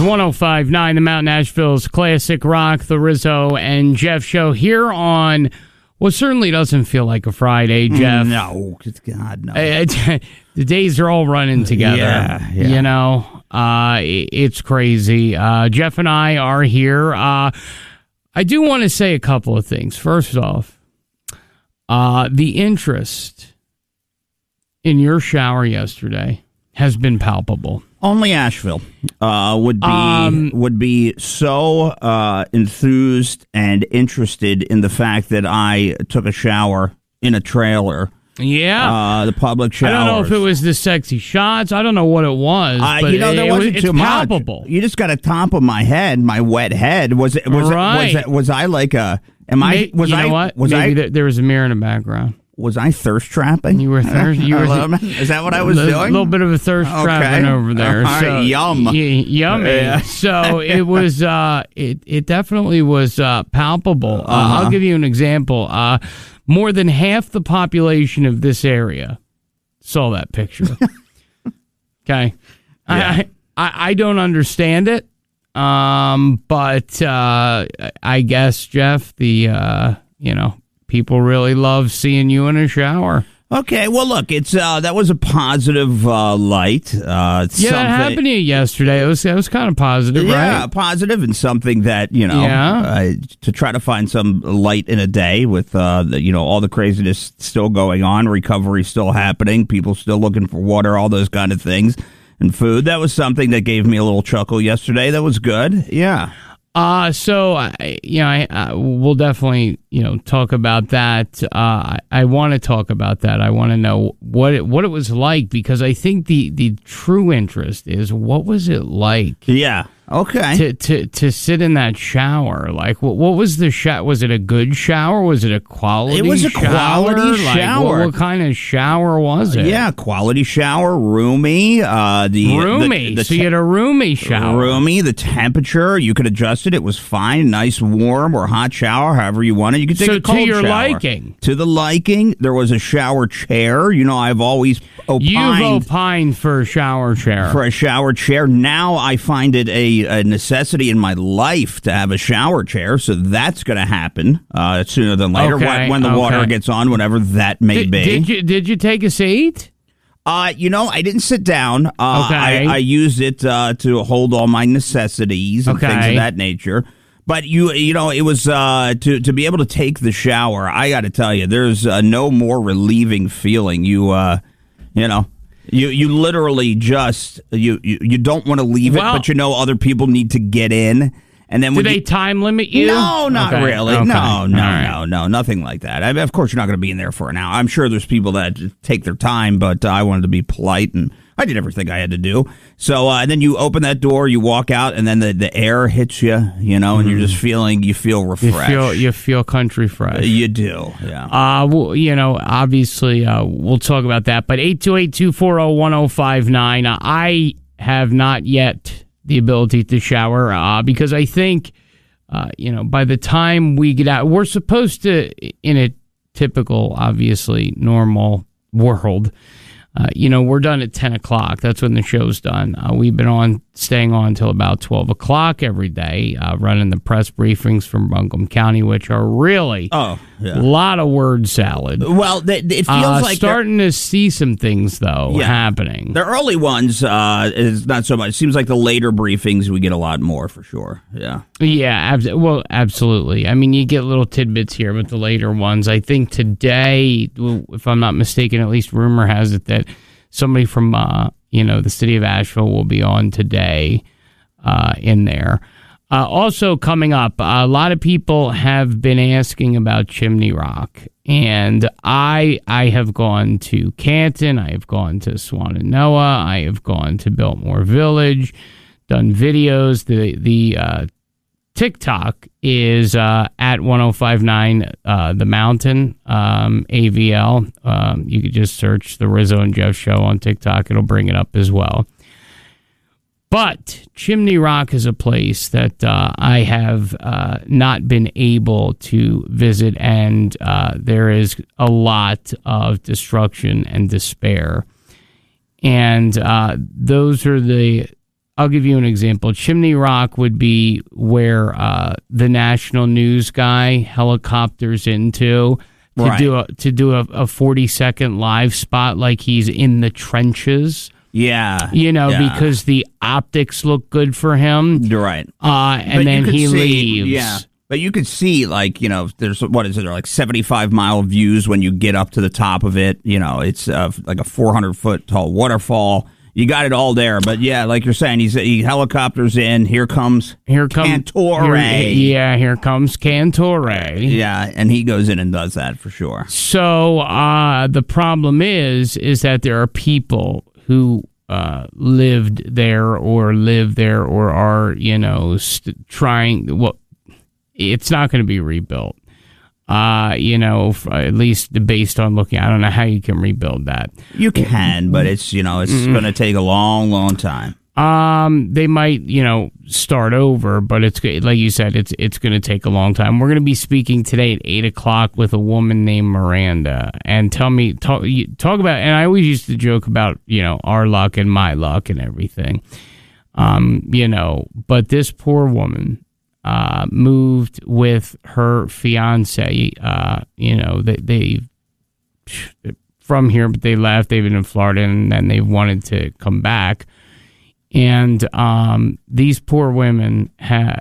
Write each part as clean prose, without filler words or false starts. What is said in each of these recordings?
105.9, the Mount Nashville's classic rock, the Rizzo and Jeff Show here on what certainly doesn't feel like a Friday, Jeff. No, God, no. The days are all running together. Yeah. You know, it's crazy. Jeff and I are here. I do want to say a couple of things. First off, the interest in your shower yesterday has been palpable. Only Asheville would be so enthused and interested in the fact that I took a shower in a trailer. Yeah, the public showers. I don't know if it was the sexy shots. I don't know what it was. But there wasn't too palpable. much. You just got a top of my head, my wet head. Was I like a? There was a mirror in the background. Was I thirst trapping? You were thirsty. Is that what I was doing? A little bit of a thirst trapping over there. All right, yummy. Yeah. So it was. It definitely was palpable. I'll give you an example. More than half the population of this area saw that picture. Okay, yeah. I don't understand it, but I guess, Jeff, people really love seeing you in a shower. Okay, well, look, it's that was a positive light. That happened to you yesterday. It was kind of positive, right? Yeah, positive, and something that to try to find some light in a day with all the craziness still going on, recovery still happening, people still looking for water, all those kind of things, and food. That was something that gave me a little chuckle yesterday. That was good. Yeah. So we'll definitely, talk about that. I want to talk about that. I want to know what it was like, because I think the true interest is, what was it like? Yeah. Okay. To sit in that shower. Like, what was the shower? Was it a good shower? Was it a quality shower? It was a quality shower. What kind of shower was it? Yeah, quality shower, roomy. Roomy. So you had a roomy shower. Roomy. The temperature, you could adjust it. It was fine. Nice, warm or hot shower, however you want it. You could take a cold shower. To your liking. To the liking. There was a shower chair. I've always opined. You've opined for a shower chair. For a shower chair. Now I find it a necessity in my life to have a shower chair, so that's going to happen sooner than later, when the water gets on, whenever that may be. Did you take a seat? I didn't sit down. I used it to hold all my necessities and things of that nature. But it was to be able to take the shower. I got to tell you, there's no more relieving feeling. You literally just you don't want to leave it, but other people need to get in. And then, do they time limit you? No, not really. Okay. No, nothing like that. Of course, you're not going to be in there for an hour. I'm sure there's people that take their time, but I wanted to be polite, and I did everything I had to do. So then you open that door, you walk out, and then the air hits you, and you're just you feel refreshed. You feel country fresh. You do, yeah. Obviously, we'll talk about that. But 828-240-1059. I have not yet the ability to shower because I think, by the time we get out, we're supposed to, in a typical, obviously, normal world, we're done at 10 o'clock. That's when the show's done. We've been staying on until about 12 o'clock every day, running the press briefings from Buncombe County, which are really a lot of word salad. Well, it feels like starting to see some things, though, happening. The early ones is not so much. It seems like the later briefings, we get a lot more, for sure. Yeah. Yeah, absolutely. I mean, you get little tidbits here, but the later ones, I think today, if I'm not mistaken, at least rumor has it that somebody from the city of Asheville will be on today in there. Also coming up, a lot of people have been asking about Chimney Rock, and I have gone to Canton, I have gone to Swannanoa, I have gone to Biltmore Village, done videos. The TikTok is at 1059 The Mountain, AVL. You could just search the Rizzo and Jeff Show on TikTok. It'll bring it up as well. But Chimney Rock is a place that I have not been able to visit, and there is a lot of destruction and despair. And those are the I'll give you an example. Chimney Rock would be where the national news guy helicopters into to do a 40-second live spot like he's in the trenches. Yeah. Because the optics look good for him. You're right. And then he leaves. Yeah. But you could see, there's, what is it, like 75-mile views when you get up to the top of it. It's like a 400-foot tall waterfall. You got it all there. But, yeah, like you're saying, he helicopters in. Here comes Cantore. Here comes Cantore. Yeah, and he goes in and does that for sure. So the problem is that there are people who lived there or live there or are, trying. Well, it's not going to be rebuilt. At least based on looking, I don't know how you can rebuild that. You can, but it's going to take a long, long time. They might, start over, but it's like you said, it's going to take a long time. We're going to be speaking today at 8:00 with a woman named Miranda, and talk about. And I always used to joke about our luck and my luck and everything, But this poor woman moved with her fiance. They from here, but they left. They've been in Florida, and then they wanted to come back. And this poor woman and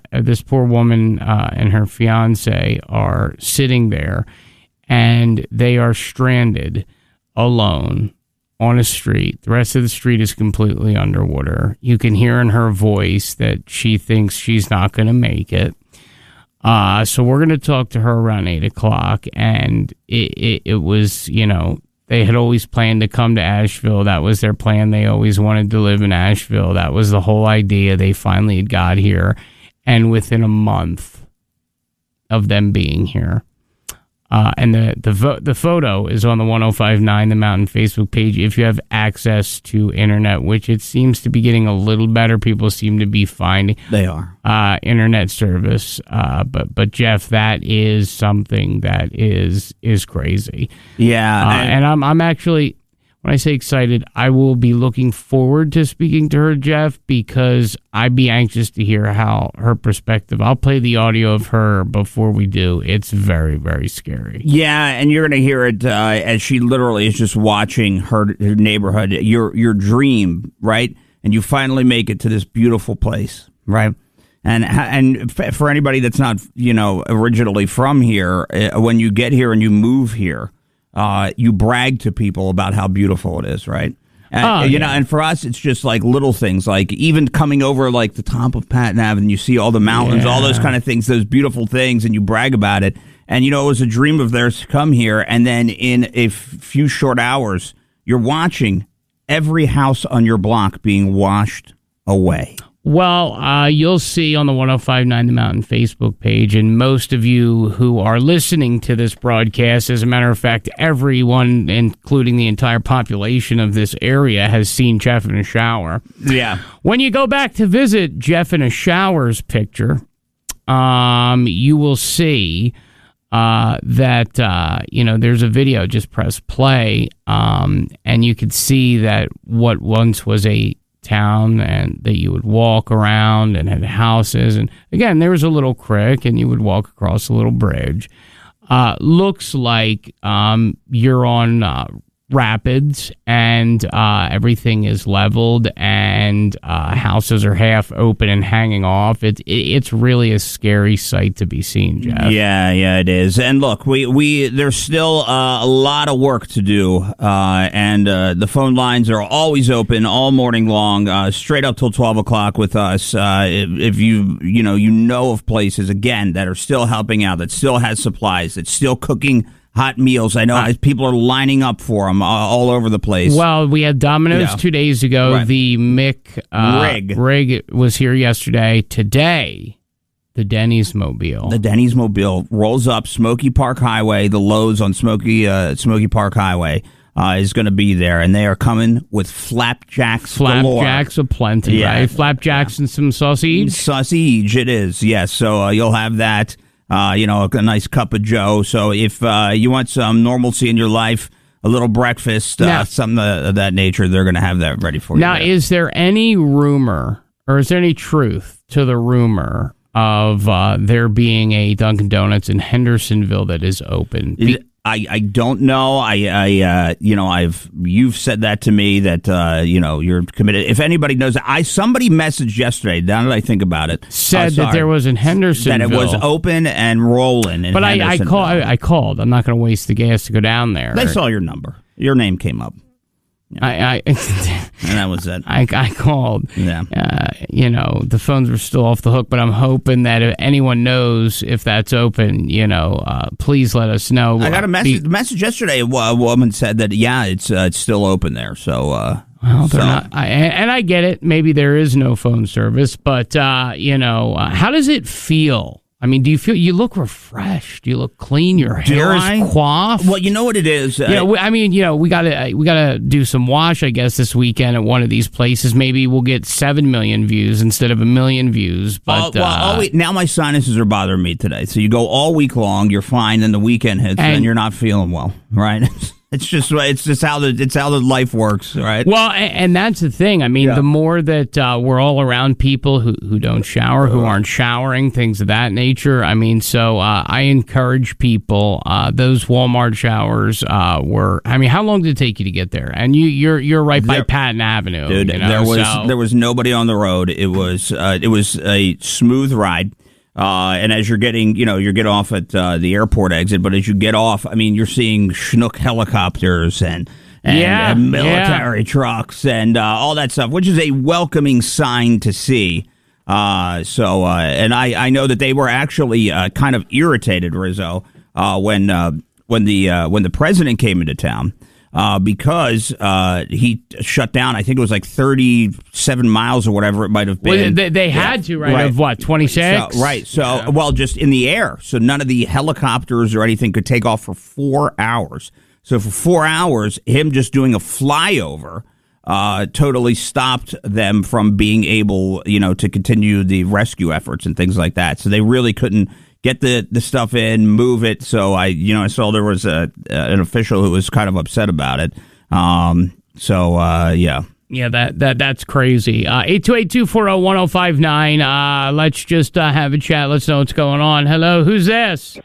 her fiance are sitting there, and they are stranded alone on a street. The rest of the street is completely underwater. You can hear in her voice that she thinks she's not going to make it. So we're going to talk to her around 8:00, and it was, they had always planned to come to Asheville. That was their plan. They always wanted to live in Asheville. That was the whole idea. They finally had got here. And within a month of them being here, and the photo is on the 105.9 The Mountain Facebook page. If you have access to internet, which it seems to be getting a little better, people seem to be finding. They are. Internet service. But Jeff, that is something that is crazy. Yeah. And I'm actually, when I say excited, I will be looking forward to speaking to her, Jeff, because I'd be anxious to hear how her perspective. I'll play the audio of her before we do. It's very, very scary. Yeah, and you're going to hear it as she literally is just watching her neighborhood, your dream, right? And you finally make it to this beautiful place, right? And for anybody that's not, originally from here, when you get here and you move here, you brag to people about how beautiful it is, right? And, and for us, it's just like little things, like even coming over like the top of Patton Avenue, you see all the mountains, all those kind of things, those beautiful things, and you brag about it. And, it was a dream of theirs to come here. And then in a few short hours, you're watching every house on your block being washed away. Well, you'll see on the 105.9 The Mountain Facebook page, and most of you who are listening to this broadcast, as a matter of fact, everyone, including the entire population of this area, has seen Jeff in a shower. Yeah. When you go back to visit Jeff in a shower's picture, you will see that, there's a video. Just press play, and you could see that what once was a town and that you would walk around and had houses, and again there was a little creek and you would walk across a little bridge. Looks like you're on rapids, and everything is leveled, and houses are half open and hanging off. It's really a scary sight to be seen, Jeff. Yeah, it is. And look, we there's still a lot of work to do, and the phone lines are always open all morning long, straight up till 12:00 with us. If you know of places again that are still helping out, that still has supplies, that's still cooking hot meals. I know people are lining up for them all over the place. Well, we had Domino's 2 days ago. Right. The Mick Rig was here yesterday. Today, the Denny's Mobile. The Denny's Mobile rolls up Smoky Park Highway. The Lowe's on Smoky Park Highway is going to be there, and they are coming with flapjacks galore. Flapjacks aplenty, right? Flapjacks and some sausage? Sausage, it is, yes. So you'll have that. A nice cup of Joe. So if you want some normalcy in your life, a little breakfast, something of that nature, they're going to have that ready for you. Now, is there any rumor or is there any truth to the rumor of there being a Dunkin' Donuts in Hendersonville that is open? I don't know. You've said that to me that you're committed. If anybody knows, somebody messaged yesterday. Now that I think about it, said that there was in Hendersonville that it was open and rolling. But I called. I'm not going to waste the gas to go down there. They saw your number. Your name came up. Yeah. And that was it. I called. Yeah. The phones were still off the hook, but I'm hoping that if anyone knows if that's open, please let us know. I got a message yesterday. A woman said that it's still open there. So well, they're not. And I get it. Maybe there is no phone service, but how does it feel? I mean, do you feel you look refreshed? You look clean. Your hair is coiffed. Well, you know what it is. We gotta do some wash, I guess, this weekend at one of these places. Maybe we'll get 7 million views instead of 1 million views. But now my sinuses are bothering me today. So you go all week long, you're fine, then the weekend hits, and you're not feeling well, right? It's just how the life works, right? Well, and that's the thing. I mean, the more that we're all around people who don't shower, who aren't showering, things of that nature. I mean, so I encourage people. Those Walmart showers were. I mean, how long did it take you to get there? And you're right by Patton Avenue, dude. There was nobody on the road. It was a smooth ride. And as you're getting, you get off at the airport exit, but as you get off, I mean, you're seeing Chinook helicopters and military trucks and all that stuff, which is a welcoming sign to see. And I know that they were actually kind of irritated, Rizzo, when the president came into town. Because he shut down, I think it was like 37 miles or whatever it might have been. Well, they had to, right? Of what, 26? Well, just in the air. So none of the helicopters or anything could take off for 4 hours. So for 4 hours, him just doing a flyover totally stopped them from being able, to continue the rescue efforts and things like that. So they really couldn't get the stuff in, move it. So I saw there was an official who was kind of upset about it. Yeah, that's crazy. 828-240-1059. Let's just have a chat. Let's know what's going on. Hello, who's this?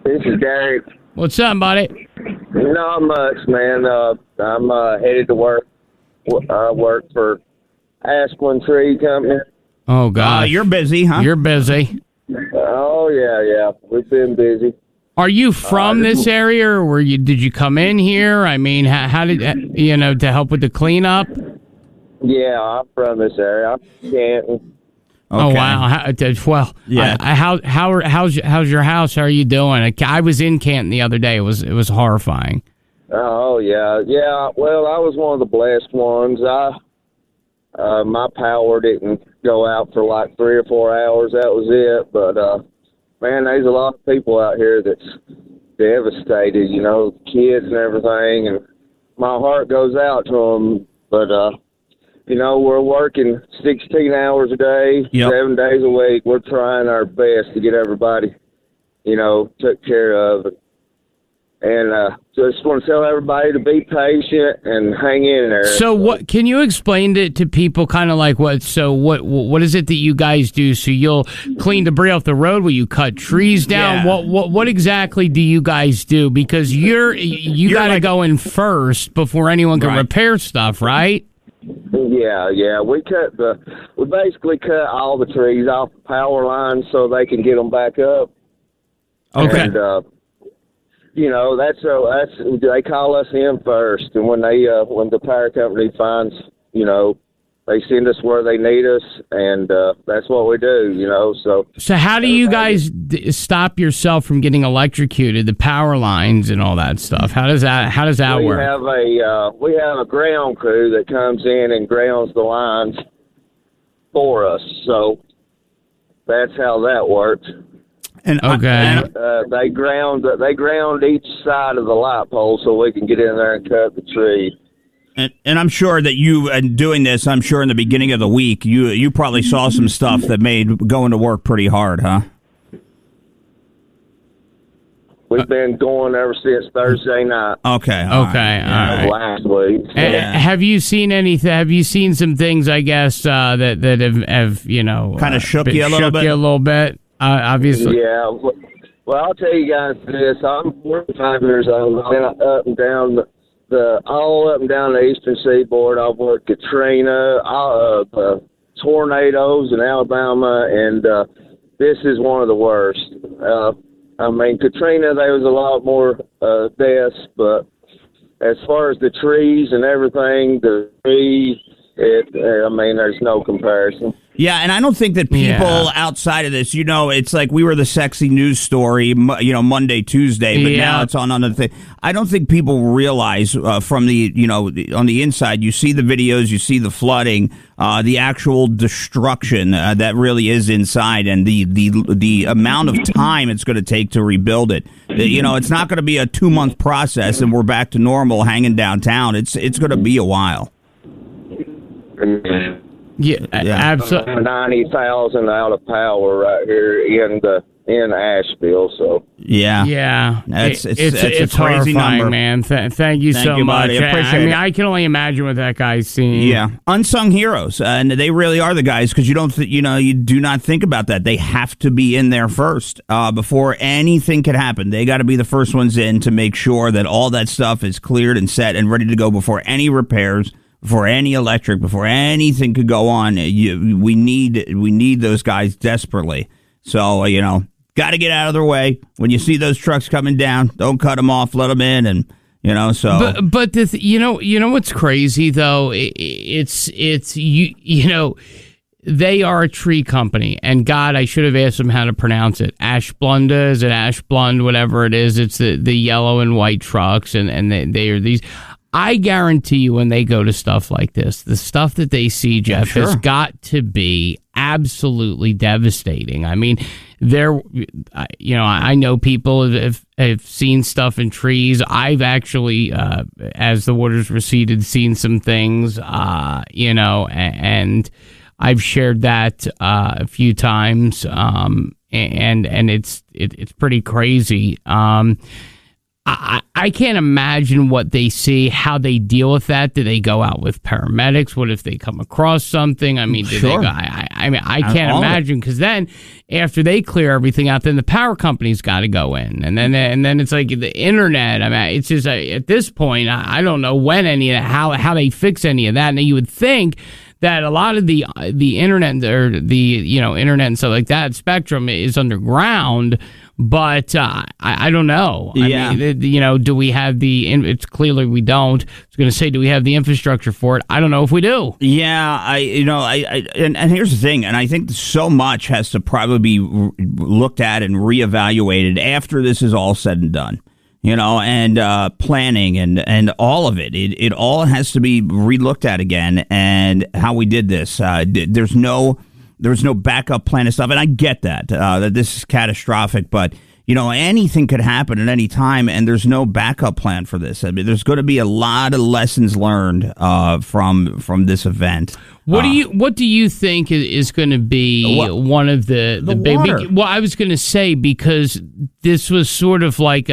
This is Gary. What's up, buddy? Not much, man. I'm headed to work. I work for Aspen Tree Company. Oh, God. You're busy, huh? You're busy. Oh, yeah. We've been busy. Are you from this area, or did you come in here? I mean, how did to help with the cleanup? Yeah, I'm from this area. I'm from Canton. Okay. Oh wow! How's your house? How are you doing? I was in Canton the other day. It was horrifying. Oh yeah. Well, I was one of the blessed ones. My power didn't go out for like 3 or 4 hours. That was it. But man, there's a lot of people out here that's devastated. Kids and everything, and my heart goes out to them. But we're working 16 hours a day, 7 days a week. We're trying our best to get everybody, took care of. And just want to tell everybody to be patient and hang in there. So what can you explain to people kind of like what? So what is it that you guys do? So you'll clean debris off the road? Will you cut trees down? Yeah. What exactly do you guys do? Because you got to go in first before anyone can repair stuff, right? Yeah. We basically cut all the trees off the power lines so they can get them back up. Okay. And, that's they call us in first, and when the power company finds, they send us where they need us, and that's what we do, So how do you guys stop yourself from getting electrocuted? The power lines and all that stuff. How does that work? We have a ground crew that comes in and grounds the lines for us. So that's how that works. And they ground each side of the light pole so we can get in there and cut the tree. And I'm sure that you, doing this, I'm sure in the beginning of the week, you probably saw some stuff that made going to work pretty hard, huh? We've been going ever since Thursday night. Okay. All right. Last week. Have you seen anything? Have you seen some things? I guess that have kind of shook you a little bit. Obviously. Yeah. Well, I'll tell you guys this. I'm 45 years old. I've been up and down all up and down the eastern seaboard. I've worked Katrina, tornadoes in Alabama, and this is one of the worst. Katrina, there was a lot more deaths, but as far as the trees and everything, there's no comparison. Yeah, and I don't think that people outside of this, it's like we were the sexy news story, Monday, Tuesday, but now it's on another thing. I don't think people realize from the, on the inside, you see the videos, you see the flooding, the actual destruction that really is inside, and the amount of time it's going to take to rebuild it. It's not going to be a 2-month process, and we're back to normal hanging downtown. It's going to be a while. Yeah, absolutely. 90,000 out of power right here in Asheville. So it's a crazy horrifying, number, man. Thank you so much. Buddy. I appreciate it. I can only imagine what that guy's seeing. Yeah, unsung heroes, and they really are the guys because you don't, you do not think about that. They have to be in there first before anything could happen. They got to be the first ones in to make sure that all that stuff is cleared and set and ready to go before any repairs. Before any electric, before anything could go on, we need those guys desperately. So got to get out of their way. When you see those trucks coming down, don't cut them off. Let them in, and So, but what's crazy though? It's they are a tree company, and God, I should have asked them how to pronounce it. Ashblunda, is it Ashblund? Whatever it is, it's the yellow and white trucks, and they are these. I guarantee you when they go to stuff like this, the stuff that they see, Jeff, has got to be absolutely devastating. I mean, I know people have seen stuff in trees. I've actually, as the waters receded, seen some things, and I've shared that a few times, and it's pretty crazy. I can't imagine what they see, how they deal with that. Do they go out with paramedics? What if they come across something? I mean, I can't imagine, because then after they clear everything out, then the power company's got to go in, and then it's like the internet. I mean, it's just at this point, I don't know when any of that, how they fix any of that. And you would think that a lot of the internet or the internet and stuff like that spectrum is underground. But I don't know. Yeah. I mean, do we have it's clearly we don't. I was going to say, do we have the infrastructure for it? I don't know if we do. Yeah, and here's the thing, and I think so much has to probably be looked at and reevaluated after this is all said and done. And planning and all of it. It all has to be relooked at again, and how we did this. There's no backup plan and stuff, and I get that this is catastrophic, but anything could happen at any time, and there's no backup plan for this. I mean, there's going to be a lot of lessons learned from this event. What do you think is going to be one of the big? Well, I was going to say, because this was sort of like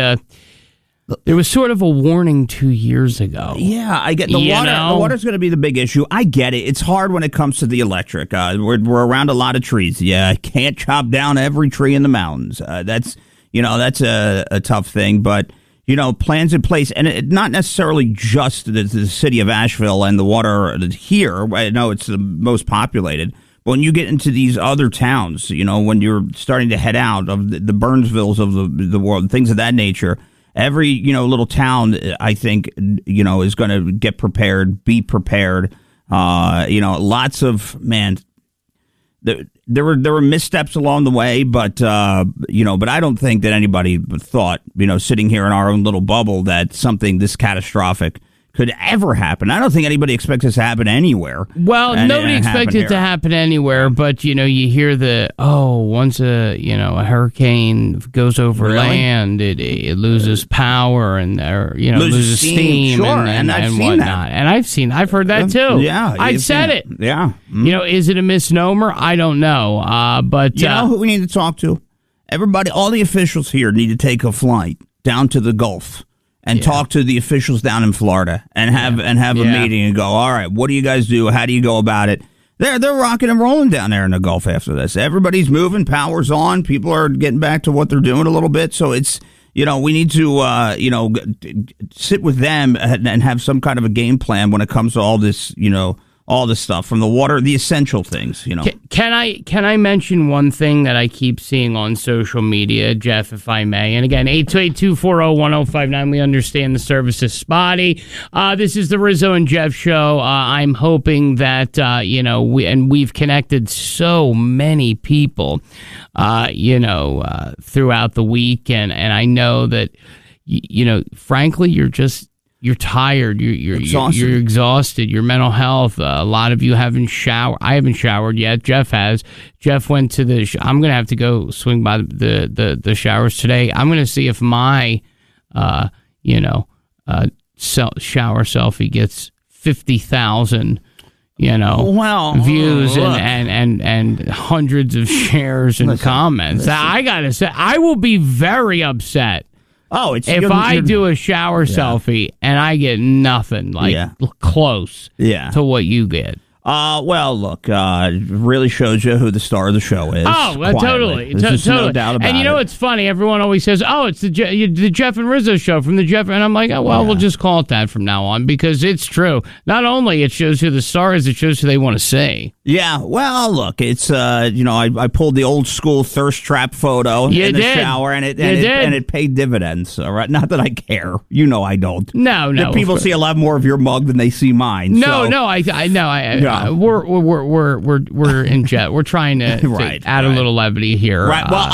there was sort of a warning 2 years ago. Yeah, I get the water. The water's going to be the big issue. I get it. It's hard when it comes to the electric. We're around a lot of trees. Yeah, can't chop down every tree in the mountains. That's a tough thing. But plans in place, and not necessarily just the city of Asheville and the water here. I know it's the most populated. But when you get into these other towns, when you're starting to head out of the Burnsvilles of the world, things of that nature. Every little town, I think, is going to get prepared, be prepared. Lots of there were missteps along the way, but I don't think that anybody thought, sitting here in our own little bubble, that something this catastrophic could ever happen. I don't think anybody expects this to happen anywhere. Well, nobody expects it to happen anywhere, but you hear once a hurricane goes over land, it loses power and loses steam and I've seen whatnot. that. And I've heard that too. Yeah, I've said it. Yeah. Is it a misnomer? I don't know. But who we need to talk to? Everybody, all the officials here need to take a flight down to the Gulf and talk to the officials down in Florida and have a meeting and go, all right, what do you guys do? How do you go about it? They're rocking and rolling down there in the Gulf after this. Everybody's moving, power's on. People are getting back to what they're doing a little bit. So it's, we need to, sit with them and have some kind of a game plan when it comes to all this, all this stuff from the water, the essential things, Can I mention one thing that I keep seeing on social media, Jeff, if I may? And again, 828-240-1059. We understand the service is spotty. This is the Rizzo and Jeff Show. I'm hoping that, we've connected so many people, throughout the week. And I know that, frankly, you're tired. You're exhausted. Your mental health. A lot of you haven't showered. I haven't showered yet. Jeff has. Jeff went to the. I'm gonna have to go swing by the showers today. I'm gonna see if my, shower selfie gets 50,000. Views and hundreds of shares and comments. I gotta say, I will be very upset. Oh, if I do a shower selfie and I get nothing close to what you get. Well, look, really shows you who the star of the show is. Oh, totally. There's no doubt about it. And it's funny. Everyone always says, "Oh, it's the Jeff and Rizzo show from the Jeff," and I'm like, "Oh, well, we'll just call it that from now on," because it's true. Not only it shows who the star is, it shows who they want to see. Yeah, well, look, it's I pulled the old school thirst trap photo in the shower, and it paid dividends. All right, not that I care, I don't. No. People see a lot more of your mug than they see mine. No, I know. We're in jet. We're trying to add a little levity here. Right. Well,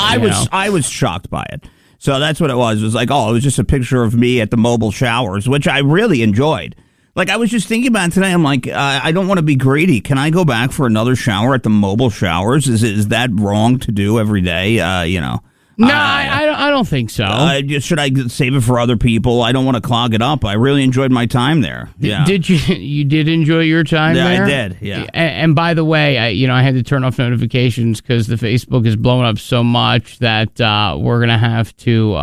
I was shocked by it. So that's what it was. It was like, it was just a picture of me at the mobile showers, which I really enjoyed. Like, I was just thinking about it today. I'm like, I don't want to be greedy. Can I go back for another shower at the mobile showers? Is that wrong to do every day? No, I don't think so. Should I save it for other people? I don't want to clog it up. I really enjoyed my time there. Yeah. Did you did enjoy your time there? Yeah, I did. Yeah. And by the way, I had to turn off notifications because the Facebook is blowing up so much that we're gonna have to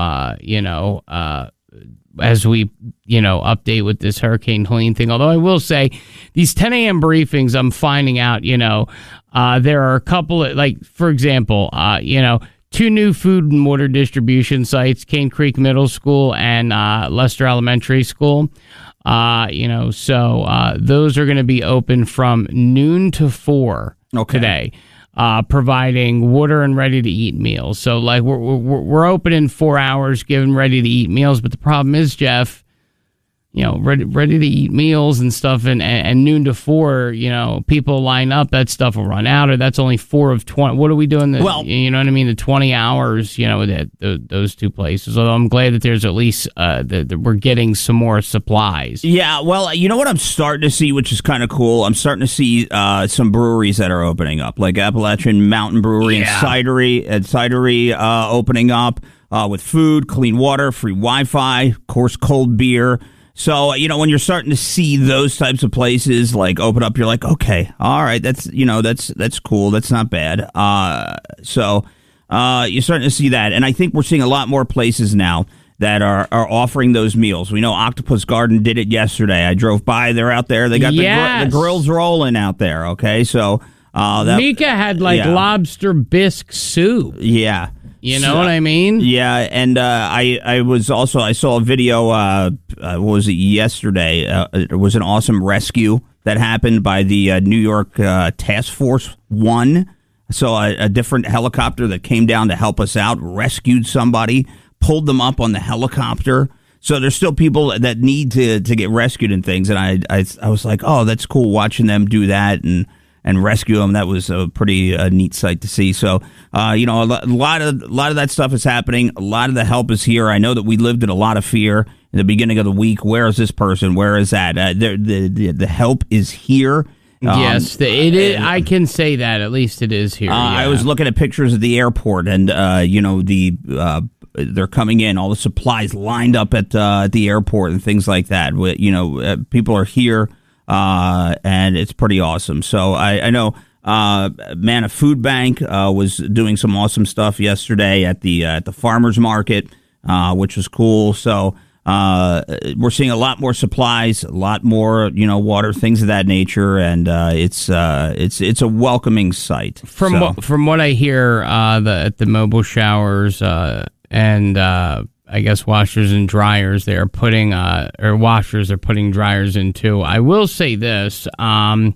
as we update with this Hurricane Helene thing. Although I will say, these 10 a.m. briefings, I'm finding out there are a couple of, like, for example, 2 new food and water distribution sites, Cane Creek Middle School and Lester Elementary School. So those are going to be open from noon to 4 today, providing water and ready-to-eat meals. So, like, we're open in 4 hours, giving ready-to-eat meals. But the problem is, Jeff, ready to eat meals and stuff, and noon to 4, people line up, that stuff will run out, or that's only 4 of 20. What are we doing? The 20 hours, those 2 places. Although I'm glad that there's at least, that we're getting some more supplies. Yeah, well, you know what I'm starting to see, which is kind of cool? I'm starting to see some breweries that are opening up, like Appalachian Mountain Brewery and Cidery opening up with food, clean water, free Wi-Fi, of course, cold beer. So, when you're starting to see those types of places like open up, you're like, okay, all right, that's cool. That's not bad. So you're starting to see that. And I think we're seeing a lot more places now that are offering those meals. We know Octopus Garden did it yesterday. I drove by. They're out there. They got the grills rolling out there. Okay. So, Mika had lobster bisque soup. Yeah. You know what I mean? Yeah, and I saw a video, what was it, yesterday? It was an awesome rescue that happened by the New York Task Force 1. So a different helicopter that came down to help us out, rescued somebody, pulled them up on the helicopter. So there's still people that need to get rescued and things. And I was like, oh, that's cool watching them do that and rescue them. That was a pretty neat sight to see. So, a lot of that stuff is happening. A lot of the help is here. I know that we lived in a lot of fear in the beginning of the week. Where is this person? Where is that? The help is here. Yes, it is. I can say that. At least it is here. I was looking at pictures of the airport, and they're coming in. All the supplies lined up at the airport and things like that. People are here. And it's pretty awesome. So I know, a food bank was doing some awesome stuff yesterday at the farmers market. which was cool. So we're seeing a lot more supplies, a lot more, water, things of that nature, and it's a welcoming sight. From what I hear, at the mobile showers and I guess washers and dryers, they are putting washers are putting dryers in too. I will say this. By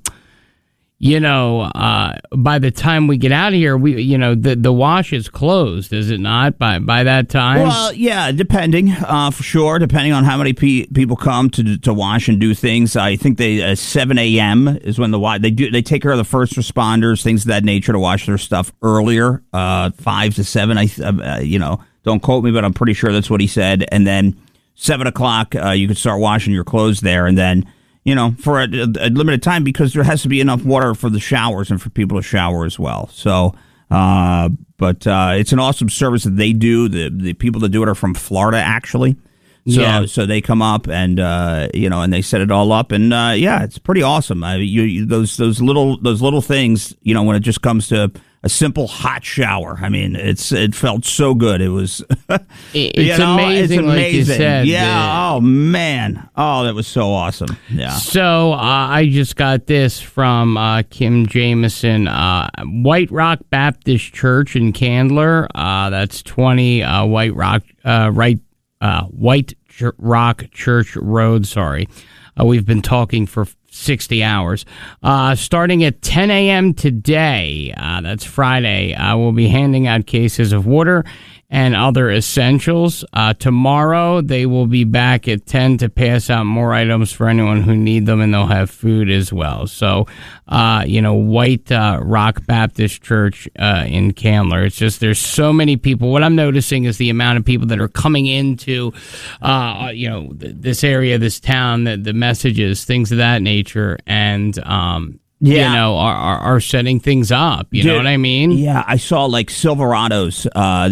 the time we get out of here, the wash is closed, is it not? By that time? Well, yeah, depending, for sure, depending on how many people come to wash and do things. I think 7 a.m. is when they take care of the first responders, things of that nature, to wash their stuff earlier, 5 to 7. Don't quote me, but I'm pretty sure that's what he said. And then 7 o'clock, you could start washing your clothes there, and then, for a limited time, because there has to be enough water for the showers and for people to shower as well. So, but it's an awesome service that they do. The people that do it are from Florida, actually. So they come up and and they set it all up, and it's pretty awesome. Those little things, when it just comes to a simple hot shower. I mean, it felt so good. It was, it's amazing. Like you said. Yeah. Oh man. Oh, that was so awesome. Yeah. So I just got this from Kim Jameson, White Rock Baptist Church in Candler. That's 20 White Rock Church Road. Sorry. We've been talking for 60 hours. Starting at 10 a.m. today, that's Friday, we'll be handing out cases of water and other essentials. Tomorrow, they will be back at 10 to pass out more items for anyone who need them, and they'll have food as well. So, White Rock Baptist Church in Candler. It's just there's so many people. What I'm noticing is the amount of people that are coming into, this area, this town, the messages, things of that nature, and are setting things up. You know what I mean? Yeah, I saw like Silverados. I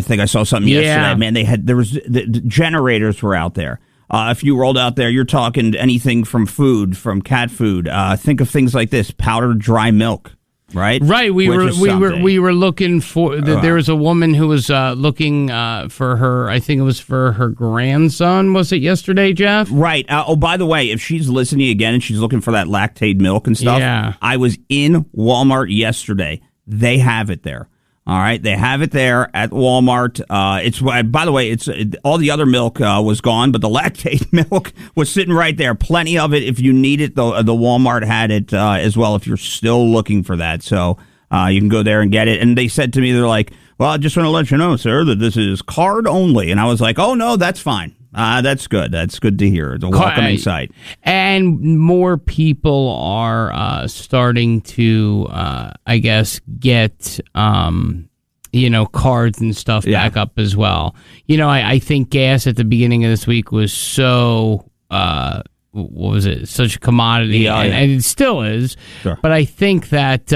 think I saw something yesterday. Man, the generators were out there. If you rolled out there, you're talking anything from food, from cat food. Think of things like this: powdered dry milk. Right. We were looking for. There was a woman who was looking for her. I think it was for her grandson. Was it yesterday, Jeff? Right. By the way, if she's listening again and she's looking for that lactate milk and stuff, I was in Walmart yesterday. They have it there. All right, they have it there at Walmart. It's by the way, all the other milk was gone, but the lactate milk was sitting right there. Plenty of it if you need it. The Walmart had it as well if you're still looking for that. So you can go there and get it. And they said to me, they're like, "Well, I just want to let you know, sir, that this is card only." And I was like, "Oh no, that's fine. That's good. That's good to hear. It's a welcoming sight." And more people are starting to, I guess, get, cards and stuff back up as well. I think gas at the beginning of this week was so, such a commodity, and it still is. Sure. But I think that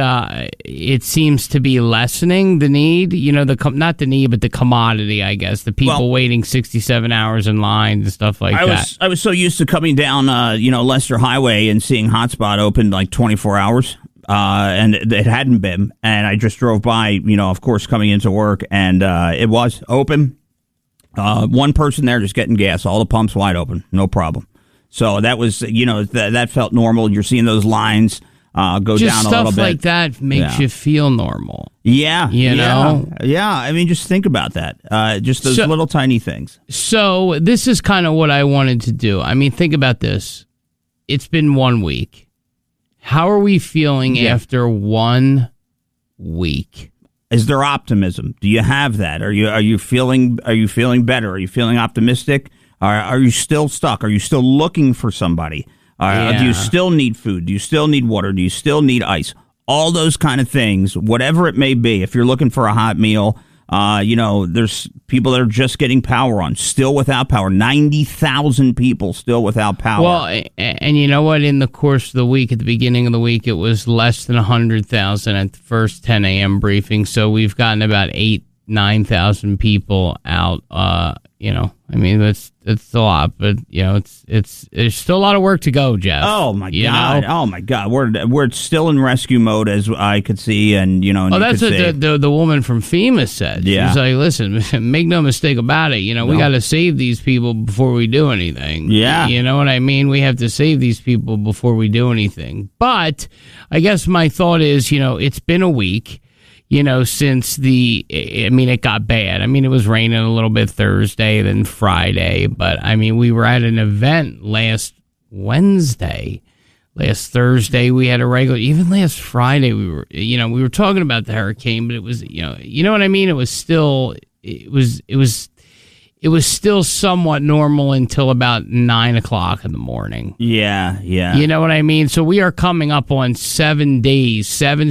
it seems to be lessening the need, not the need, but the commodity, I guess. The people waiting 67 hours in line and stuff like that. I was so used to coming down, Leicester Highway and seeing Hotspot open like 24 hours. And it hadn't been. And I just drove by, of course, coming into work, and it was open. One person there just getting gas, all the pumps wide open, no problem. So that was, that felt normal. You're seeing those lines go just down a little bit. Stuff like that makes you feel normal. Yeah. Yeah. I mean, just think about that. Just those little tiny things. So this is kind of what I wanted to do. I mean, think about this. It's been 1 week. How are we feeling after 1 week? Is there optimism? Do you have that? Are you feeling better? Are you feeling optimistic? Are you still stuck? Are you still looking for somebody? Do you still need food? Do you still need water? Do you still need ice? All those kind of things, whatever it may be. If you're looking for a hot meal, there's people that are just getting power on, still without power. 90,000 people still without power. Well, and you know what? In the course of the week, at the beginning of the week, it was less than 100,000 at the first 10 a.m. briefing. So we've gotten about 9,000 people out, I mean, it's a lot, but there's still a lot of work to go, Jeff. Oh my God! Oh my God! We're still in rescue mode, as I could see, and that's what the woman from FEMA said. Yeah. She's like, listen, make no mistake about it. We got to save these people before we do anything. Yeah. You know what I mean? We have to save these people before we do anything. But I guess my thought is, it's been a week. Since it got bad. It was raining a little bit Thursday, then Friday, but we were at an event last Wednesday. Last Thursday we had a regular, even last Friday we were talking about the hurricane, but it was, you know what I mean? It was still somewhat normal until about 9:00 in the morning. Yeah. You know what I mean? So we are coming up on 7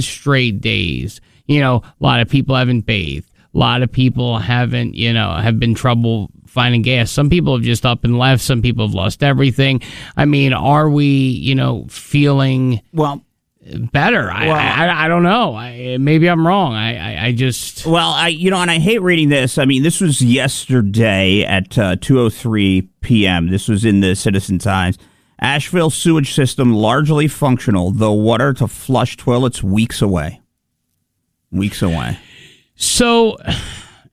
straight days. A lot of people haven't bathed. A lot of people have been trouble finding gas. Some people have just up and left. Some people have lost everything. Are we, feeling better? I don't know. Maybe I'm wrong. I just... Well, and I hate reading this. This was yesterday at 2:03 p.m. This was in the Citizen Times. Asheville sewage system largely functional, though water to flush toilets weeks away. So,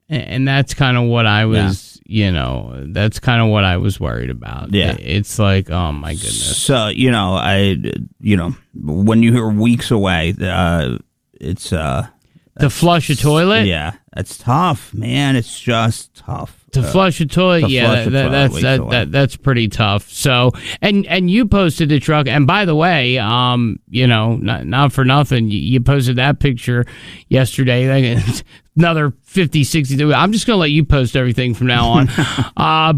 and that's kind of what I was, that's kind of what I was worried about. Yeah. It's like, oh my goodness. So, when you hear weeks away, it's, to flush a toilet? Yeah. It's tough, man. It's just tough. To flush a toilet, that's pretty tough. So, and you posted the truck, and by the way, not for nothing, you posted that picture yesterday. Another 50, 60. I'm just going to let you post everything from now on.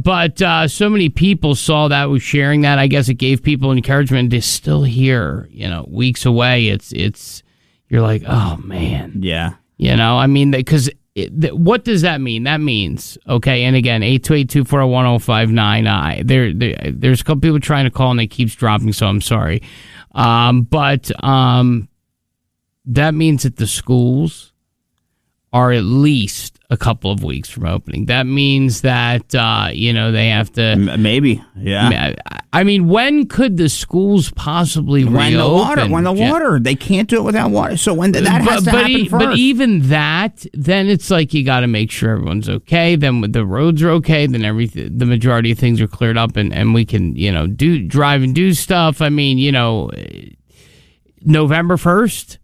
But so many people saw that, was sharing that. I guess it gave people encouragement to still hear, weeks away. It's you're like, oh man. Yeah. Because what does that mean? That means, okay, and again, 828-240-1059. There's a couple people trying to call and it keeps dropping, so I'm sorry. But that means that the schools are at least a couple of weeks from opening. That means that, they have to... Maybe, yeah. When could the schools possibly reopen? When the water, they can't do it without water. So when that has to happen first. But even that, then it's like you got to make sure everyone's okay. Then the roads are okay. Then the majority of things are cleared up, and we can, drive and do stuff. November 1st.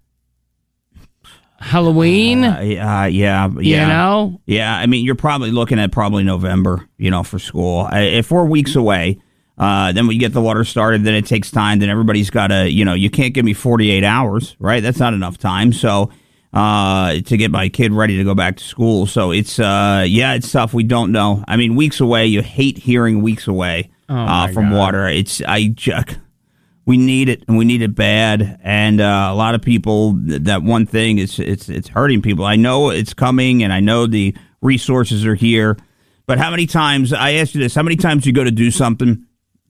Halloween? Yeah. Yeah, you're probably looking at November, for school. If we're weeks away, then we get the water started, then it takes time, then everybody's got to, you can't give me 48 hours, right? That's not enough time. So, to get my kid ready to go back to school. So it's, it's tough. We don't know. Weeks away, you hate hearing weeks away from water. We need it, and we need it bad. And a lot of people, that one thing, it's hurting people. I know it's coming, and I know the resources are here. But how many times, I asked you this, how many times you go to do something,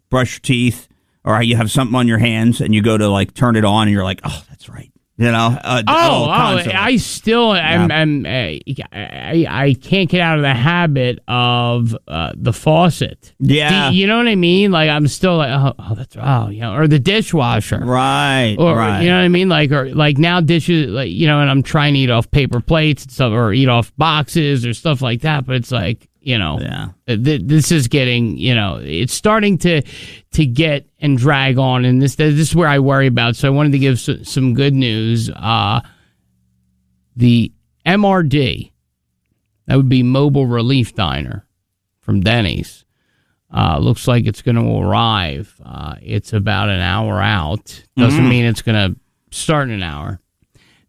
brush your teeth, or you have something on your hands, and you go to, turn it on, and you're like, oh, that's right. I still am. I can't get out of the habit of the faucet. Yeah, you know what I mean. I'm still like, or the dishwasher, right? Or right. You know what I mean. Or now dishes, and I'm trying to eat off paper plates and stuff, or eat off boxes or stuff like that. But it's like, this is getting, it's starting to get and drag on, and this is where I worry about. So I wanted to give some good news. The MRD, that would be Mobile Relief Diner from Denny's, looks like it's going to arrive. It's about an hour out. Doesn't mean it's going to start in an hour.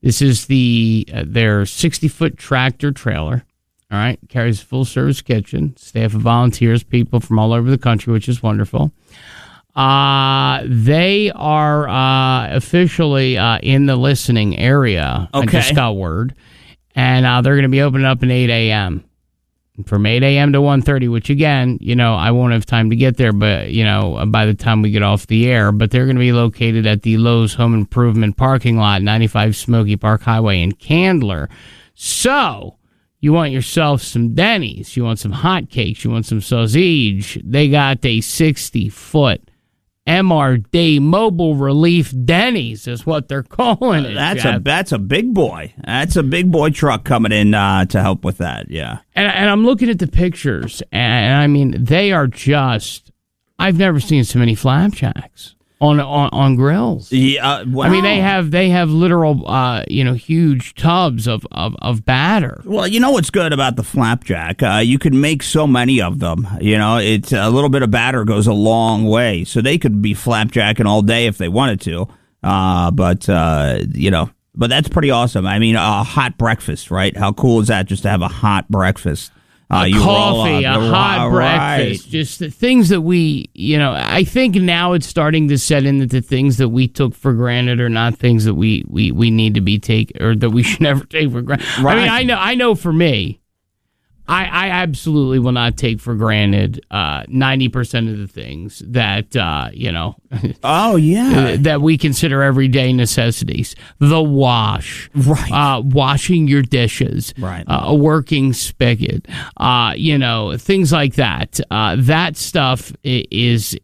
This is their 60-foot tractor trailer. All right, carries a full-service kitchen, staff of volunteers, people from all over the country, which is wonderful. They are officially in the listening area. Okay. I just got word. And they're going to be opening up at 8 a.m. From 8 a.m. to 1:30, which, again, I won't have time to get there, but, by the time we get off the air. But they're going to be located at the Lowe's Home Improvement parking lot, 95 Smoky Park Highway in Candler. So... You want yourself some Denny's. You want some hotcakes. You want some sausage. They got a 60-foot MRD mobile relief Denny's is what they're calling it. That's a big boy. That's a big boy truck coming in to help with that. Yeah. And I'm looking at the pictures, and I mean, they are just. I've never seen so many flapjacks on grills. Yeah, wow. I mean, they have literal huge tubs of batter. Well, you know what's good about the flapjack? You can make so many of them. You know, it's a little bit of batter goes a long way, so they could be flapjacking all day if they wanted to. But that's pretty awesome. I mean, a hot breakfast, right? How cool is that? Just to have a hot breakfast. Coffee, a hot breakfast, just the things that we, I think now it's starting to set in that the things that we took for granted are not things that we need to be or that we should never take for granted. Right. I mean, I know for me, I absolutely will not take for granted 90% of the things that, oh, yeah. that we consider everyday necessities. The wash. Right. Washing your dishes. Right. A working spigot. Things like that. That stuff is...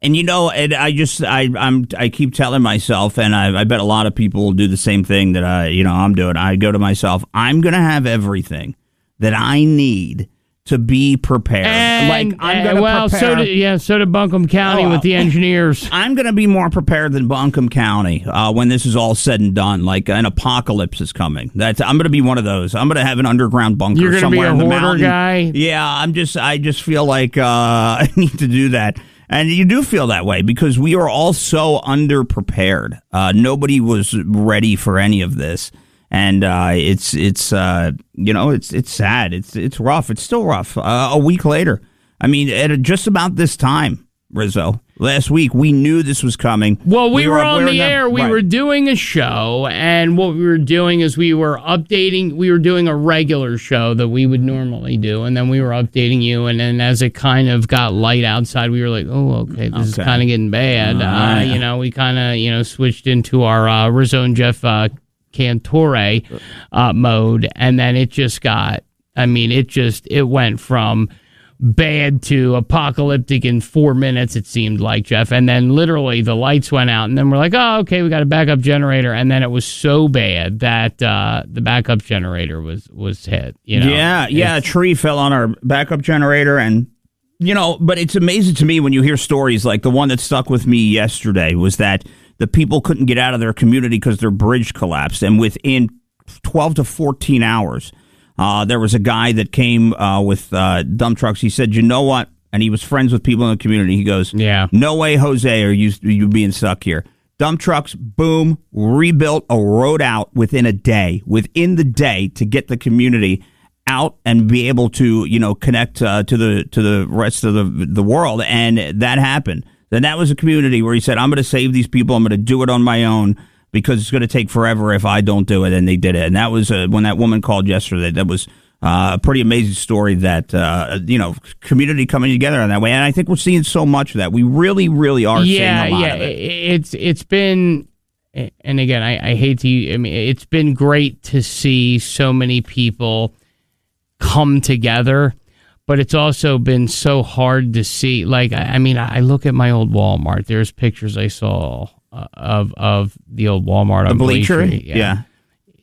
And I keep telling myself, and I bet a lot of people will do the same thing that I'm doing. I go to myself, I'm going to have everything that I need to be prepared. I'm going to prepare. So did Buncombe County with the engineers. I'm going to be more prepared than Buncombe County when this is all said and done. Like an apocalypse is coming. I'm going to be one of those. I'm going to have an underground bunker somewhere in the mountain. You're going to be a hoarder guy? Yeah, I just feel like I need to do that. And you do feel that way because we are all so underprepared. Nobody was ready for any of this. And it's sad. It's rough. It's still rough. A week later, I mean, at just about this time, Rizzo, last week we knew this was coming. Well, we were on the air. We were doing a show, and what we were doing is we were updating. We were doing a regular show that we would normally do, and then we were updating you. And then as it kind of got light outside, we were like, "Oh, okay, this is kind of getting bad." We kind of switched into our Rizzo and Jeff Cantore mode, and then it just got, it went from bad to apocalyptic in 4 minutes, it seemed like, Jeff, and then literally the lights went out, and then we're like, oh, okay, we got a backup generator, and then it was so bad that the backup generator was hit. A tree fell on our backup generator, and but it's amazing to me when you hear stories like the one that stuck with me yesterday was that the people couldn't get out of their community because their bridge collapsed. And within 12 to 14 hours, there was a guy that came with dump trucks. He said, you know what? And he was friends with people in the community. He goes, yeah, no way, Jose, are you being stuck here. Dump trucks, boom, rebuilt a road out within the day to get the community out and be able to, connect to the rest of the world. And that happened. Then that was a community where he said, I'm going to save these people. I'm going to do it on my own because it's going to take forever if I don't do it. And they did it. And that was when that woman called yesterday. That was a pretty amazing story that, community coming together in that way. And I think we're seeing so much of that. We really, really are seeing a lot of it. It's been, and again, I hate to, it's been great to see so many people come together. But it's also been so hard to see. Like, I look at my old Walmart. There's pictures I saw of the old Walmart on Bleacher. Yeah.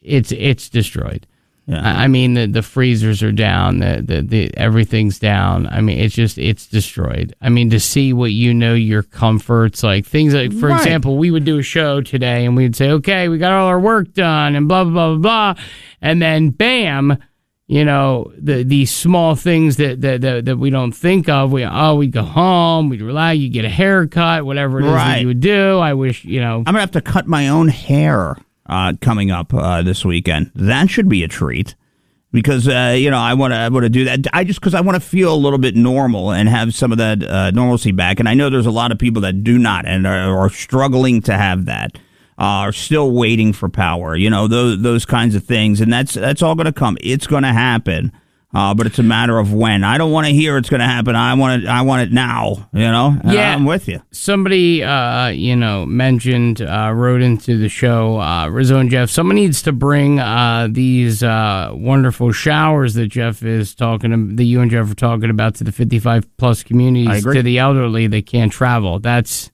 It's destroyed. Yeah. The freezers are down. The everything's down. It's destroyed. To see what your comforts, like things like, for example, we would do a show today and we'd say, okay, we got all our work done and blah, blah, blah, blah. And then, bam, these small things that we don't think of. We go home, we relax, you get a haircut, whatever it is that you would do. I wish, I'm going to have to cut my own hair coming up this weekend. That should be a treat because, I want to do that. Because I want to feel a little bit normal and have some of that normalcy back. And I know there's a lot of people that do not and are struggling to have that. Are still waiting for power, those kinds of things. And that's all going to come. It's going to happen. But it's a matter of when. I don't want to hear it's going to happen. I want it now. Yeah, I'm with you. Somebody, mentioned, wrote into the show, Rizzo and Jeff. Someone needs to bring these wonderful showers that you and Jeff are talking about to the 55+ communities, to the elderly that can't travel. That's.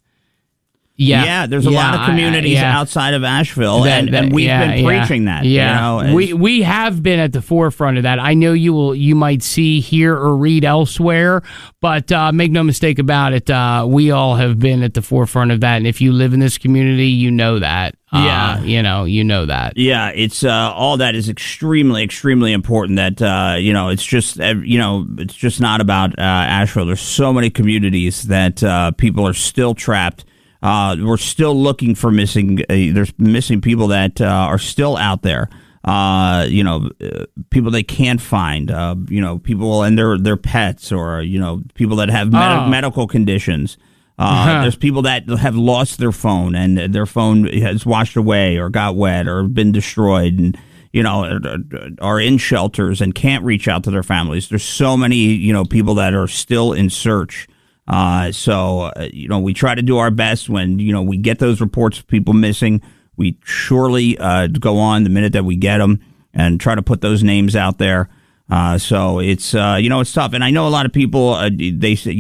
Yeah, there's a lot of communities outside of Asheville, and we've been preaching that. Yeah, we have been at the forefront of that. I know you might see, hear, or read elsewhere, but make no mistake about it, we all have been at the forefront of that. And if you live in this community, you know that. You know that. Yeah, it's all that is extremely, extremely important. That it's just not about Asheville. There's so many communities that people are still trapped. We're still looking for there's missing people that are still out there. People they can't find. People and their pets, or people that have medical conditions. There's people that have lost their phone, and their phone has washed away, or got wet, or been destroyed, and are in shelters and can't reach out to their families. There's so many people that are still in search. We try to do our best when, we get those reports of people missing. We surely go on the minute that we get them and try to put those names out there. So it's, it's tough. And I know a lot of people, they say,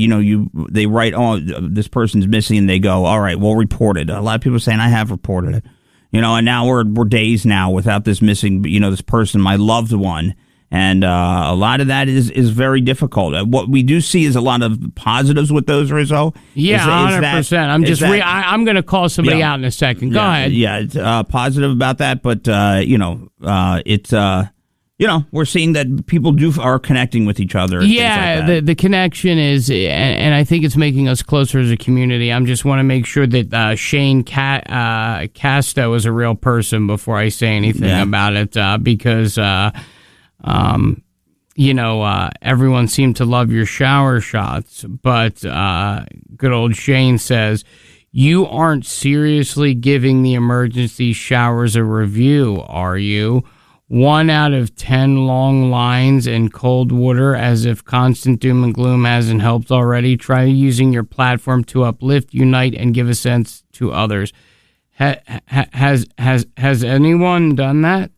they write, oh, this person's missing, and they go, all right, we'll report it. A lot of people are saying, I have reported it. And now we're days now without this missing, this person, my loved one. And a lot of that is very difficult. What we do see is a lot of positives with those, Rizzo. Yeah, 100%. I'm going to call somebody out in a second. Go ahead. Yeah, it's positive about that, but we're seeing that people are connecting with each other. Yeah, the connection is, and I think it's making us closer as a community. I just want to make sure that Shane Casto is a real person before I say anything about it, because. Everyone seemed to love your shower shots, but good old Shane says, you aren't seriously giving the emergency showers a review, are you? 1 out of 10 long lines and cold water, as if constant doom and gloom hasn't helped already. Try using your platform to uplift, unite, and give a sense to others. Has anyone done that?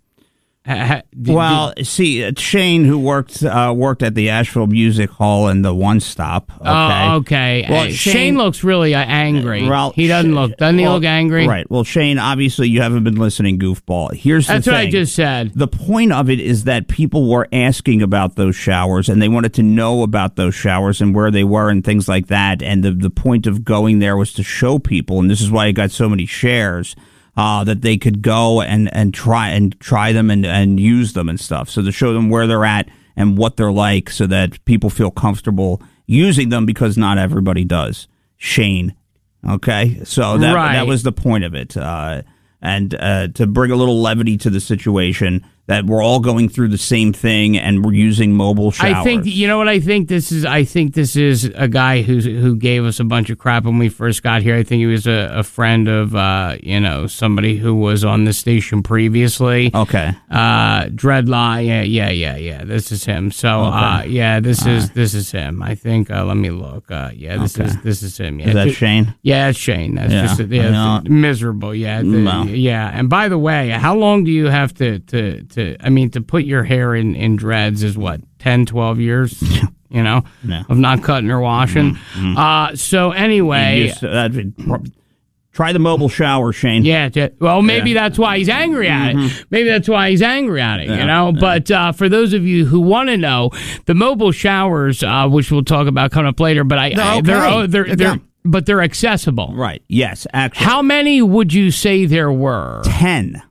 Shane, who worked at the Asheville Music Hall in the One Stop. Okay. Oh, okay. Well, Shane looks really angry. He doesn't he look angry? Right. Well, Shane, obviously you haven't been listening, goofball. That's what I just said. The point of it is that people were asking about those showers, and they wanted to know about those showers and where they were and things like that. And the point of going there was to show people, and this is why it got so many shares. That they could go and try them and use them and stuff. So to show them where they're at and what they're like, so that people feel comfortable using them, because not everybody does. Shane. Okay? So that was the point of it. And to bring a little levity to the situation, that we're all going through the same thing, and we're using mobile showers. I think, what I think this is? I think this is a guy who gave us a bunch of crap when we first got here. I think he was a friend of, somebody who was on the station previously. Okay. Dreadlaw. Yeah. This is him. So, okay. This is him. I think, let me look. This is him. Yeah. Is that Shane? Yeah, it's Shane. That's just miserable. Yeah. Yeah. And by the way, how long do you have to put your hair in dreads is what, 10, 12 years, of not cutting or washing. Mm-hmm. So anyway, try the mobile shower, Shane. Yeah. Well, maybe that's why he's angry at it. Maybe that's why he's angry at it, But for those of you who want to know, the mobile showers, which we'll talk about coming up later, but they're accessible. Right. Yes, actually. How many would you say there were? 10.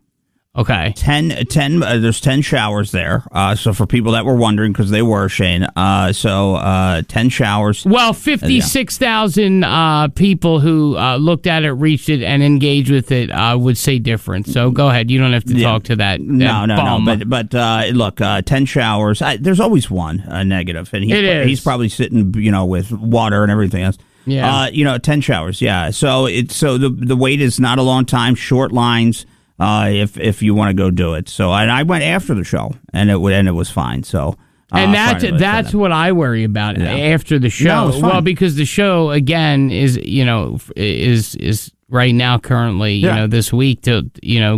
Okay. 10 there's 10 showers there. So for people that were wondering, because they were, Shane. 10 showers. Well, 56,000 people who looked at it, reached it, and engaged with it would say different. So go ahead. You don't have to talk to that. No. But look, 10 showers. There's always one negative, and he's probably sitting, with water and everything else. Yeah. 10 showers. Yeah. So the wait is not a long time. Short lines. If you want to go do it. So I went after the show, and it was fine. So And that's what I worry about after the show. No, well, because the show again is right now currently this week to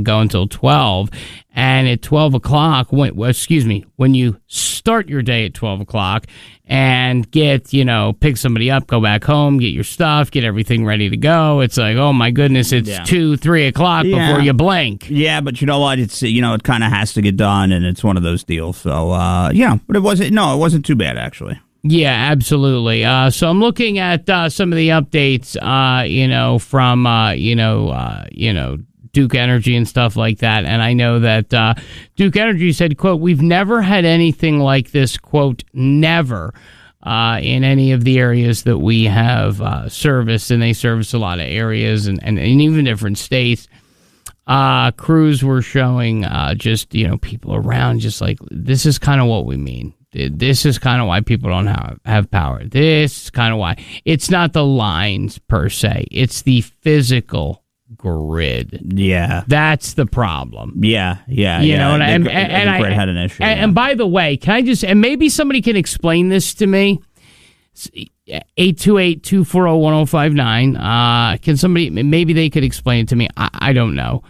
go until 12, and at 12 o'clock when you start your day at 12 o'clock and get pick somebody up, go back home, get your stuff, get everything ready to go, it's like, oh my goodness, it's 2-3 o'clock before you blink. Yeah, but you know what, it's it kind of has to get done, and it's one of those deals. So but it wasn't too bad actually. Yeah, absolutely. So I'm looking at some of the updates, from Duke Energy and stuff like that. And I know that Duke Energy said, quote, "We've never had anything like this," quote, "never," in any of the areas that we have serviced. And they service a lot of areas and even different states. Crews were showing just, people around just like, this is kind of what we mean. This is kind of why people don't have power. This is kind of why. It's not the lines per se. It's the physical grid. Yeah. That's the problem. Yeah. You know, and the grid had an issue. And by the way, can I just, and maybe somebody can explain this to me, 828-240-1059. Can somebody, maybe they could explain it to me. I don't know.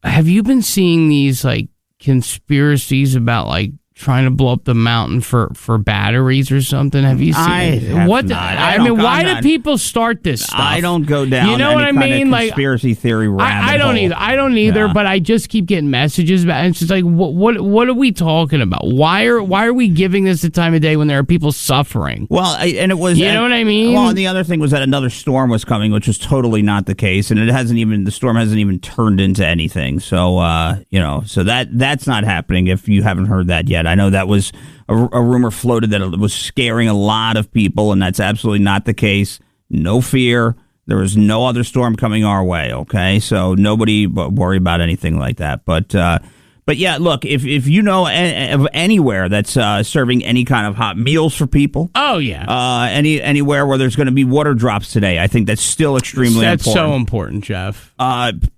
Have you been seeing these like conspiracies about like trying to blow up the mountain for batteries or something? Have you seen what? Why do people start this stuff? I don't go down. You know any what I mean? Kind of conspiracy theory rabbit I don't hole. either. I don't either. Yeah. But I just keep getting messages about it. It's just like, what are we talking about? Why are we giving this the time of day when there are people suffering? Well, and it was. You know what I mean? Well, and the other thing was that another storm was coming, which was totally not the case, and the storm hasn't even turned into anything. So so that's not happening. If you haven't heard that yet, I know that was a rumor floated that it was scaring a lot of people, and that's absolutely not the case. No fear. There is no other storm coming our way, okay? So nobody worry about anything like that. But yeah, look, if you know of anywhere that's serving any kind of hot meals for people. Oh, yeah. Anywhere where there's going to be water drops today, I think that's still extremely important. That's so important, Jeff.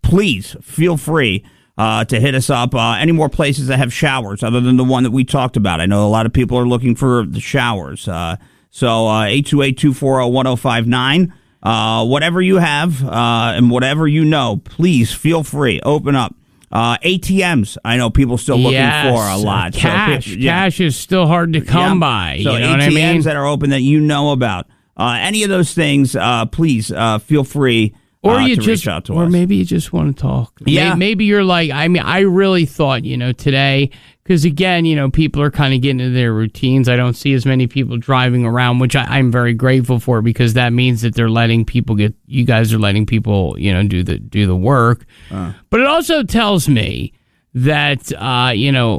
Please feel free to hit us up. Any more places that have showers other than the one that we talked about? I know a lot of people are looking for the showers. So 828-240-1059. Whatever you have and whatever you know, please feel free. Open up. ATMs, I know people still looking for a lot. Cash. So, cash is still hard to come by. So you know ATMs what I mean? that are open that you know about. Any of those things, please feel free. Or you to just, reach out to or us. maybe you just want to talk. Yeah. Maybe you're like, I really thought, today, because again, people are kind of getting into their routines. I don't see as many people driving around, which I'm very grateful for, because that means that they're letting people you guys are letting people, do the work. But it also tells me that,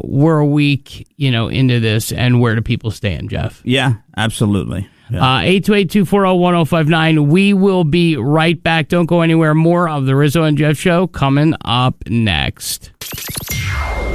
we're a week, into this, and where do people stand, Jeff? Yeah, absolutely. 828-240-1059. We will be right back. Don't go anywhere. More of the Rizzo and Jeff Show coming up next.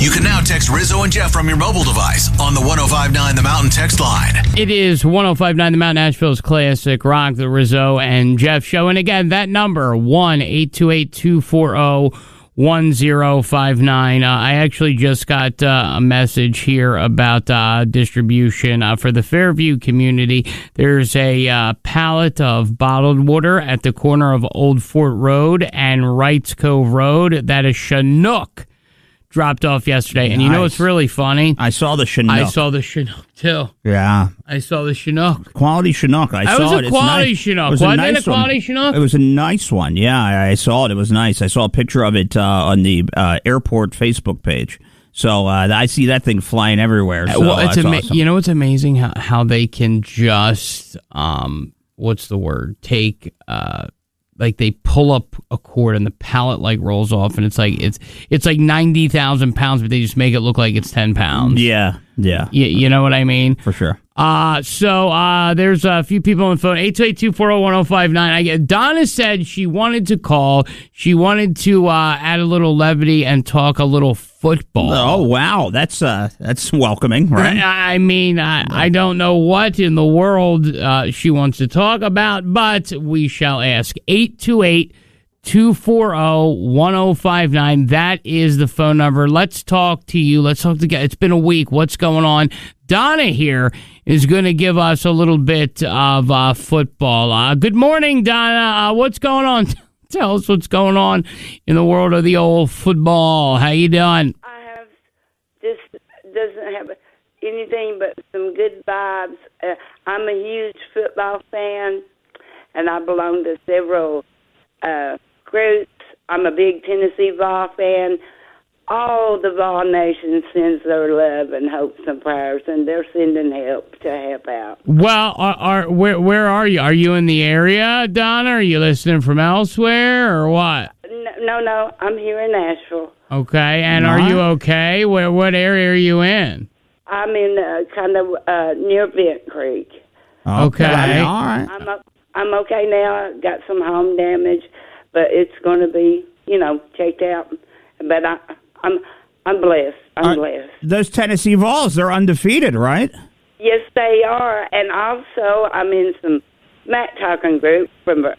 You can now text Rizzo and Jeff from your mobile device on the 1059 The Mountain text line. It is 1059 The Mountain, Nashville's classic rock, the Rizzo and Jeff Show. And again, that number, 1-828-240-1059. I actually just got a message here about distribution for the Fairview community. There's a pallet of bottled water at the corner of Old Fort Road and Wrights Cove Road. That is Chinook. Dropped off yesterday. And you know what's really funny? I saw the Chinook. I saw the Chinook, too. Yeah. I saw the Chinook. Quality Chinook. I saw it. It was a quality Chinook. Wasn't it a quality Chinook? It was a nice one. Yeah, I saw it. It was nice. I saw a picture of it on the airport Facebook page. So I see that thing flying everywhere. So well, it's awesome. You know, it's amazing how they can just, what's the word? Take... like they pull up a cord and the pallet like rolls off, and it's like 90,000 pounds, but they just make it look like it's 10 pounds. Yeah. You know what I mean? For sure. So there's a few people on the phone. 828-240-1059. Donna said she wanted to call. She wanted to add a little levity and talk a little football. Oh wow, that's welcoming, right? I mean, I don't know what in the world she wants to talk about, but we shall ask. 828 240-1059. That is the phone number. Let's talk to you. Let's talk to you. It's been a week. What's going on? Donna here is going to give us a little bit of football. Good morning, Donna. What's going on? Tell us what's going on in the world of the old football. How you doing? I have doesn't have anything but some good vibes. I'm a huge football fan, and I belong to several groups. I'm a big Tennessee Vol fan. All the Vol Nation sends their love and hopes and prayers, and they're sending help to help out. Well, where are you? Are you in the area, Donna? Are you listening from elsewhere, or what? No, I'm here in Nashville. Okay, and are you okay? What area are you in? I'm in kind of near Bent Creek. Okay. All right. I'm okay now. I got some home damage, but it's going to be, checked out. But I'm blessed. I'm blessed. Those Tennessee Vols, they're undefeated, right? Yes, they are. And also, I'm in some smack talking groups for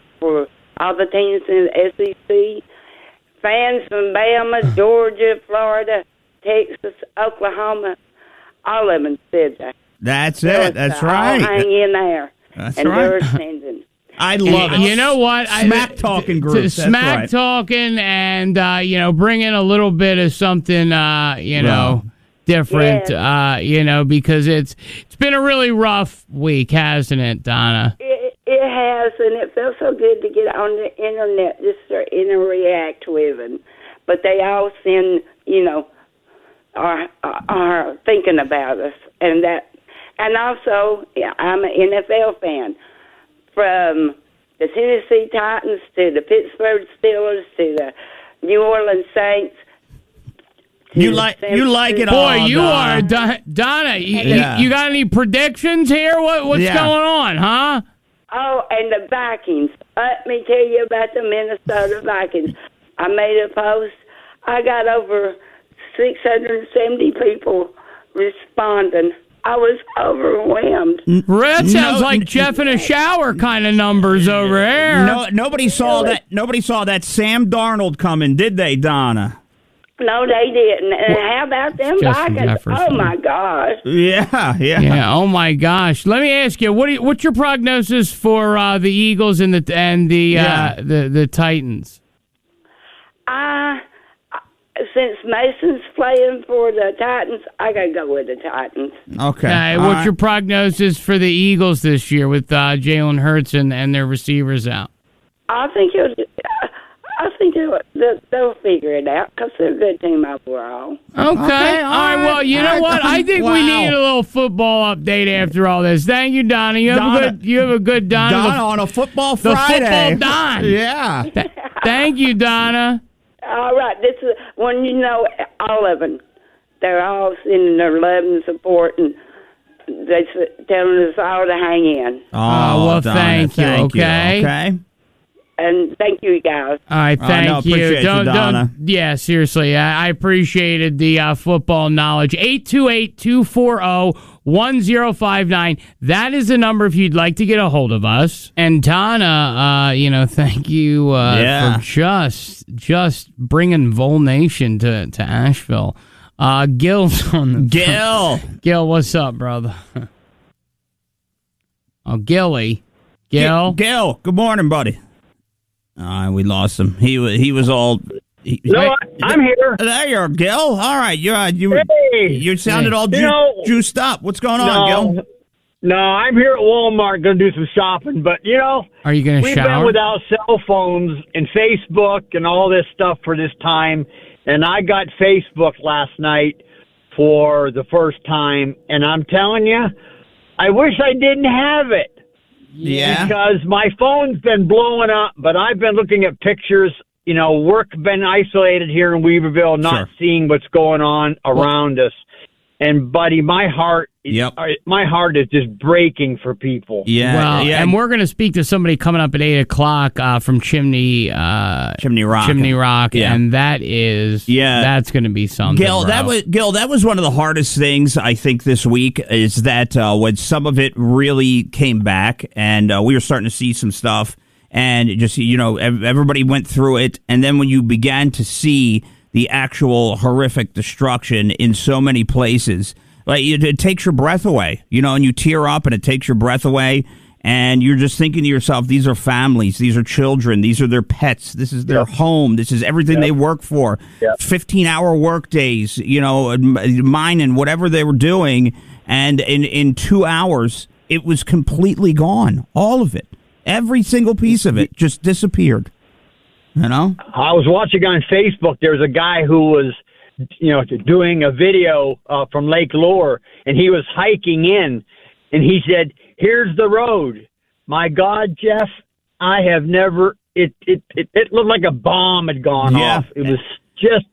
all the teams in the SEC. Fans from Bama, Georgia, Florida, Texas, Oklahoma, all of them said that. That's it. That's right. I'll hang in there. That's and right. they're sending. I love it. You know what? Smack talking groups. Smack talking and, bring in a little bit of something, different, because it's been a really rough week, hasn't it, Donna? It has, and it feels so good to get on the internet just to interact with them. But they all send, are thinking about us, and also, I'm an NFL fan. From the Tennessee Titans to the Pittsburgh Steelers to the New Orleans Saints. You like it all. Boy, you are Donna. You got any predictions here? What's going on, huh? Oh, and the Vikings. Let me tell you about the Minnesota Vikings. I made a post. I got over 670 people responding. I was overwhelmed. That sounds like Jeff in a shower kind of numbers over there. No, nobody saw that. Nobody saw that Sam Darnold coming, did they, Donna? No, they didn't. And how about them Vikings? Oh my gosh! Yeah. Oh my gosh! Let me ask you, what's your prognosis for the Eagles and the Titans? Since Mason's playing for the Titans, I got to go with the Titans. Okay. What's your prognosis for the Eagles this year with Jalen Hurts and their receivers out? I think they'll figure it out because they're a good team overall. Okay. All right. Well, you know what? I think we need a little football update after all this. Thank you, Donna. You have a good Donna. Donna on a football Friday. The football Don. Yeah. Thank you, Donna. All right, this is when all of them. They're all sending their love and support, and they're telling us all to hang in. Oh, well, Donna, thank you. Okay. And thank you, guys. All right, thank you. Appreciate you, Donna. Yeah, seriously, I appreciated the football knowledge. 828-240-1059. That is the number if you'd like to get a hold of us. And Donna, thank you for just bringing Vol Nation to Asheville. Gil's on the Gil, what's up, brother? Oh, Gilly. Gil, good morning, buddy. We lost him. He was all. I'm here. There you are, Gil. All right, you sounded all juiced up. What's going on, Gil? No, I'm here at Walmart going to do some shopping, but are you going to shower? We've been without cell phones and Facebook and all this stuff for this time, and I got Facebook last night for the first time, and I'm telling you, I wish I didn't have it. Yeah. Because my phone's been blowing up, but I've been looking at pictures. Work been isolated here in Weaverville, not seeing what's going on around us. And buddy, my heart is just breaking for people. Yeah. Well, and we're going to speak to somebody coming up at 8:00 from Chimney Rock. Yeah. And that's going to be something. Gil, that was one of the hardest things I think this week is that when some of it really came back and we were starting to see some stuff. and just, everybody went through it. And then when you began to see the actual horrific destruction in so many places, like it takes your breath away, and you tear up and it takes your breath away. And you're just thinking to yourself, these are families, these are children, these are their pets, this is their home, this is everything they work for. 15-hour work days, mining, whatever they were doing. And in 2 hours, it was completely gone. All of it. Every single piece of it just disappeared. I was watching on Facebook, there's a guy who was, doing a video from Lake Lure, and he was hiking in, and he said, "Here's the road. My God, Jeff, I have never." It looked like a bomb had gone off. It was just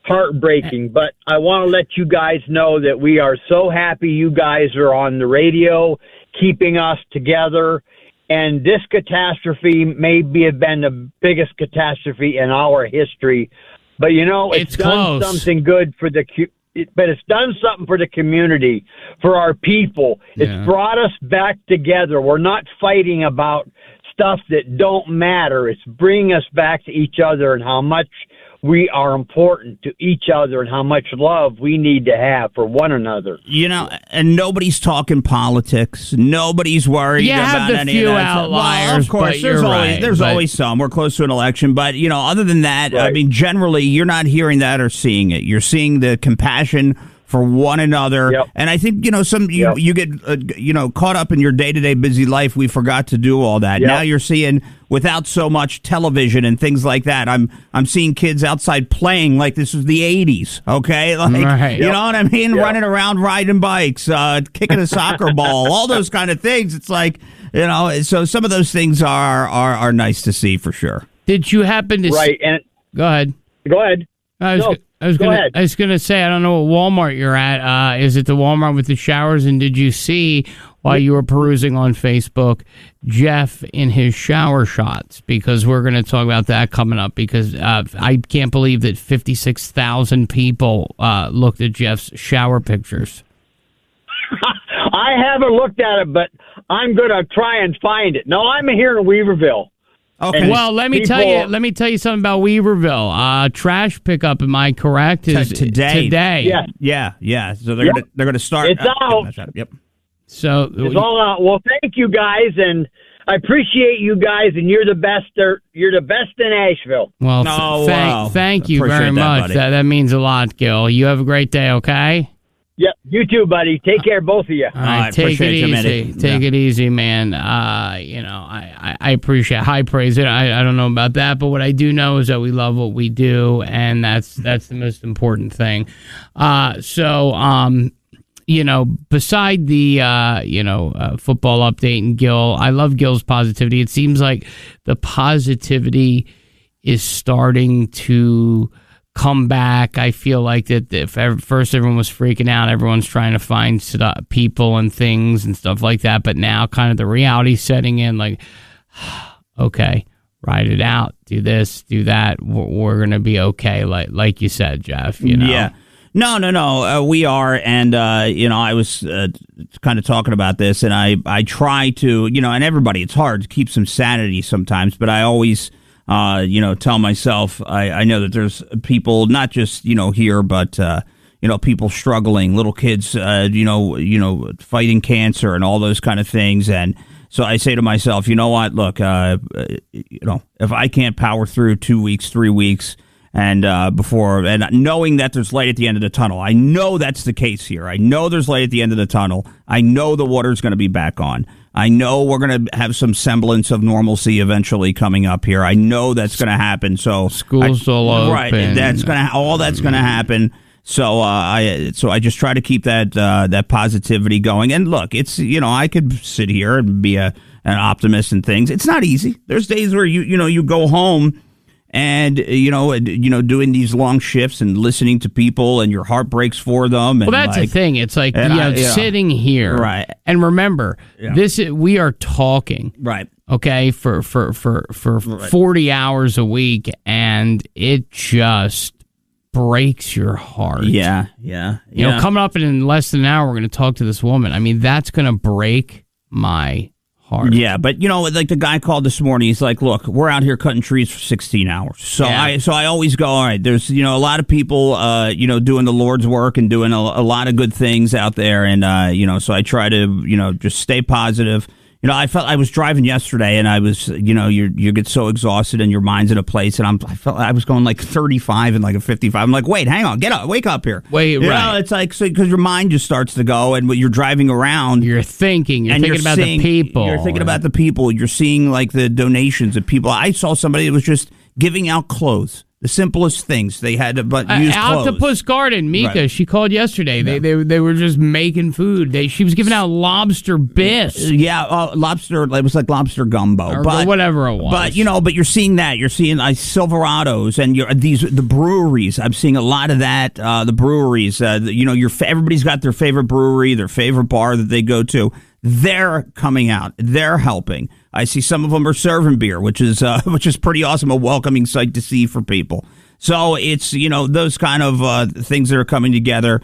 heartbreaking. But I want to let you guys know that we are so happy you guys are on the radio, keeping us together. And this catastrophe may have been the biggest catastrophe in our history. But it's done something good for but it's done something for the community, for our people. It's brought us back together. We're not fighting about stuff that don't matter. It's bringing us back to each other and how much we are important to each other and how much love we need to have for one another. And nobody's talking politics. Nobody's worried about any few of that. Outliers, well, of course, there's always some. We're close to an election, but other than that, I mean, generally, you're not hearing that or seeing it. You're seeing the compassion for one another. And I think, you get, caught up in your day-to-day busy life. We forgot to do all that. Now you're seeing, without so much television and things like that, I'm seeing kids outside playing like this was the 80s, okay? Like, you know what I mean? Running around, riding bikes, kicking a soccer ball, all those kind of things. It's like, so some of those things are nice to see for sure. Did you happen to and Go ahead. I was going to say, I don't know what Walmart you're at. Is it the Walmart with the showers? And did you see, while you were perusing on Facebook, Jeff in his shower shots? Because we're going to talk about that coming up, because I can't believe that 56,000 people looked at Jeff's shower pictures. I haven't looked at it, but I'm going to try and find it. No, I'm here in Weaverville. Okay. Well, let me tell you something about Weaverville. Trash pickup, am I correct? Is today. Yeah. So they're gonna start. It's out. Yep. So it's all out. Well, thank you guys, and I appreciate you guys, and you're the best. You're the best in Asheville. Well, thank you very much. That means a lot, Gil. You have a great day. Okay. Yep, you too, buddy. Take care, both of you. All right, take it easy. Take it easy, man. I appreciate high praise. I don't know about that, but what I do know is that we love what we do, and that's the most important thing. Beside the football update and Gil, I love Gil's positivity. It seems like the positivity is starting to come back. I feel like that first everyone was freaking out, everyone's trying to find people and things and stuff like that, but now kind of the reality setting in, like, okay, ride it out, do this, do that, we're gonna be okay, like you said, Jeff. Yeah. No. We are, and I was kind of talking about this, and I try to, and everybody, it's hard to keep some sanity sometimes, but I always tell myself, I know that there's people, not just, here, but, people struggling, little kids, fighting cancer and all those kind of things. And so I say to myself, you know what, look, if I can't power through 2 weeks, 3 weeks, and knowing that there's light at the end of the tunnel, I know that's the case here. I know there's light at the end of the tunnel. I know the water's going to be back on. I know we're going to have some semblance of normalcy eventually coming up here. I know that's going to happen. So schools all open. Right, that's going to happen. So I just try to keep that positivity going. And look, it's I could sit here and be an optimist and things. It's not easy. There's days where you go home and doing these long shifts and listening to people, and your heart breaks for them. And well, that's the thing. It's like sitting here, right? And remember, we are talking, right? Okay, for 40 hours a week, and it just breaks your heart. Yeah. Coming up in less than an hour, we're going to talk to this woman. I mean, that's going to break my heart. hard. Yeah, but like the guy called this morning, he's like, "Look, we're out here cutting trees for 16 hours." So I always go, all right. There's a lot of people doing the Lord's work and doing a lot of good things out there, and so I try to just stay positive. I felt I was driving yesterday, and I was, you get so exhausted, and your mind's in a place, and I felt I was going like 35 and like a 55. I'm like, wait, hang on, get up, wake up here. Wait, right? It's like because your mind just starts to go, and when you're driving around, you're thinking about the people. You're thinking about the people. You're seeing like the donations of people. I saw somebody that was just giving out clothes. The simplest things they had to use clothes. Octopus Garden, Mika, right. She called yesterday. Yeah. They were just making food. She was giving out lobster bisque. Yeah, lobster. It was like lobster gumbo, or whatever it was. But you're seeing that. You're seeing Silverados and the breweries. I'm seeing a lot of that. The breweries. Everybody's got their favorite brewery, their favorite bar that they go to. They're coming out. They're helping. I see some of them are serving beer, which is pretty awesome, a welcoming sight to see for people. So it's those kind of things that are coming together.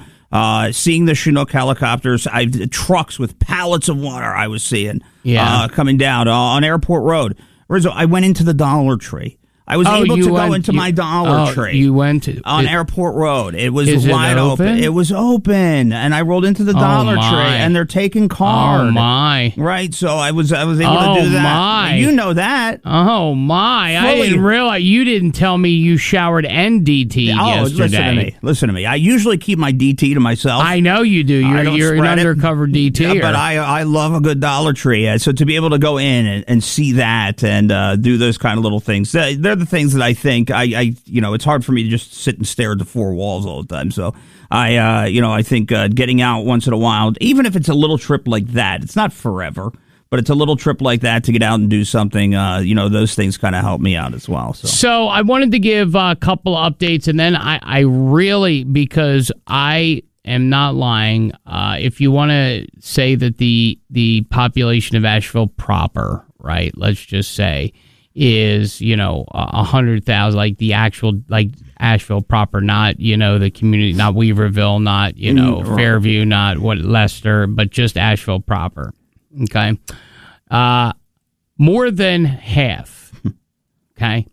Seeing the Chinook helicopters, trucks with pallets of water. I was seeing coming down on Airport Road. Rizzo, I went into the Dollar Tree. I was able to go into my Dollar Tree. You went on Airport Road. It was wide open. It was open, and I rolled into the Dollar Tree, and they're taking card. Oh my! Right, so I was able to do that. My. You know that. Oh my! I didn't realize you didn't tell me you showered and DT yesterday. Listen to me. I usually keep my DT to myself. I know you do. You're an undercover DT. Yeah, but I love a good Dollar Tree. So to be able to go in and see that and do those kind of little things, they're the things that I think it's hard for me to just sit and stare at the four walls all the time. So I think getting out once in a while, even if it's a little trip like that, it's not forever, but it's a little trip like that to get out and do something. Those things kind of help me out as well. So I wanted to give a couple updates, and then I really, because I am not lying. If you want to say that the population of Asheville proper, right? Let's just say, is 100,000, like the actual, like Asheville proper, not the community, not Weaverville, not Fairview, not Leicester, but just Asheville proper. Okay, more than half. Okay,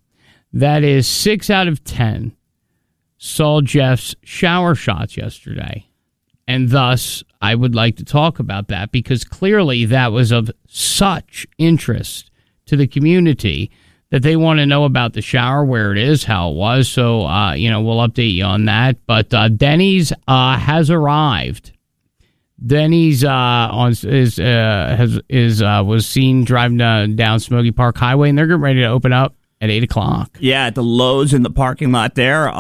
that is 6 out of 10 saw Jeff's shower shots yesterday, and thus I would like to talk about that because clearly that was of such interest to the community that they want to know about the shower, where it is, how it was. So, we'll update you on that. But Denny's has arrived. Denny's was seen driving down Smoky Park Highway, and they're getting ready to open up at 8:00. Yeah, at the Lowe's in the parking lot there.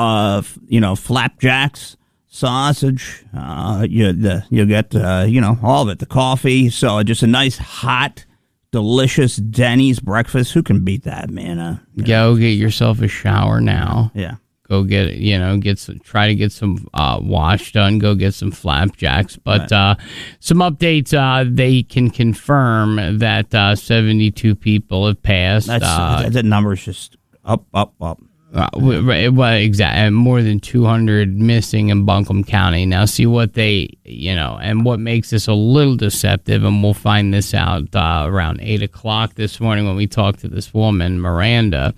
Flapjacks, sausage. You get all of it. The coffee. So just a nice hot, delicious Denny's breakfast. Who can beat that, man? Go get yourself a shower now. Yeah. Go get try to get some wash done. Go get some flapjacks. But some updates, they can confirm that 72 people have passed. That number's just up. Exactly. More than 200 missing in Buncombe County. Now, see what they, and what makes this a little deceptive, and we'll find this out around 8:00 this morning when we talk to this woman, Miranda,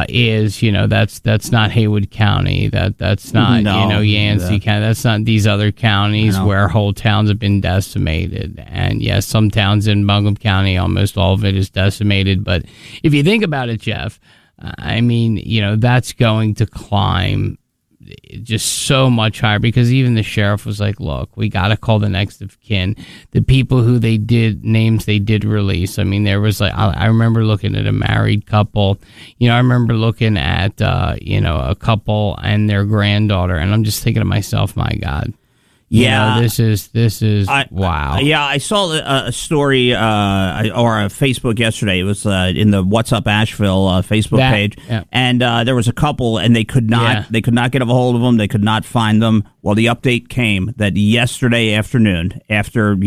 is, that's not Haywood County. That's not, Yancey County. That's not these other counties where whole towns have been decimated. And yes, some towns in Buncombe County, almost all of it is decimated. But if you think about it, Jeff, that's going to climb just so much higher, because even the sheriff was like, look, we got to call the next of kin, the people who names they did release. There was I remember looking at a married couple, I remember looking at, a couple and their granddaughter, and I'm just thinking to myself, my God. Yeah, this is wow. I saw a story or a Facebook yesterday. It was in the What's Up Asheville Facebook page, and there was a couple, and they could not get a hold of them. They could not find them. Well, the update came that yesterday afternoon, after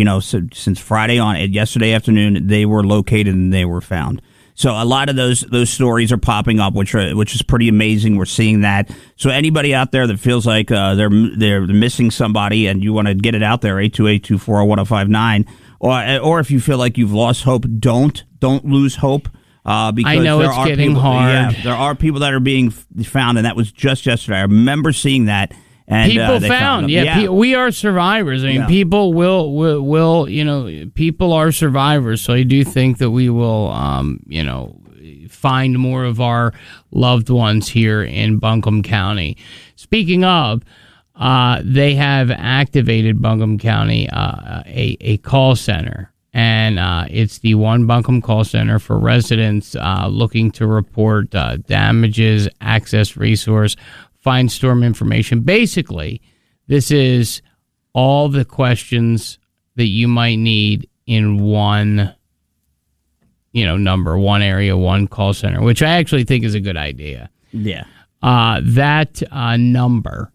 since Friday on, yesterday afternoon, they were located and they were found. So a lot of those stories are popping up, which is pretty amazing. We're seeing that. So anybody out there that feels like they're missing somebody and you want to get it out there, 828-240-1059, or if you feel like you've lost hope, don't lose hope. Because I know it's getting hard. Yeah, there are people that are being found, and that was just yesterday. I remember seeing that. And people found, we are survivors. I mean, people will, people are survivors. So I do think that we will, find more of our loved ones here in Buncombe County. Speaking of, they have activated Buncombe County a call center, and it's the One Buncombe Call Center for residents looking to report damages, access resource, find storm information. Basically, this is all the questions that you might need in one, number, one area, one call center, which I actually think is a good idea. Yeah. That number,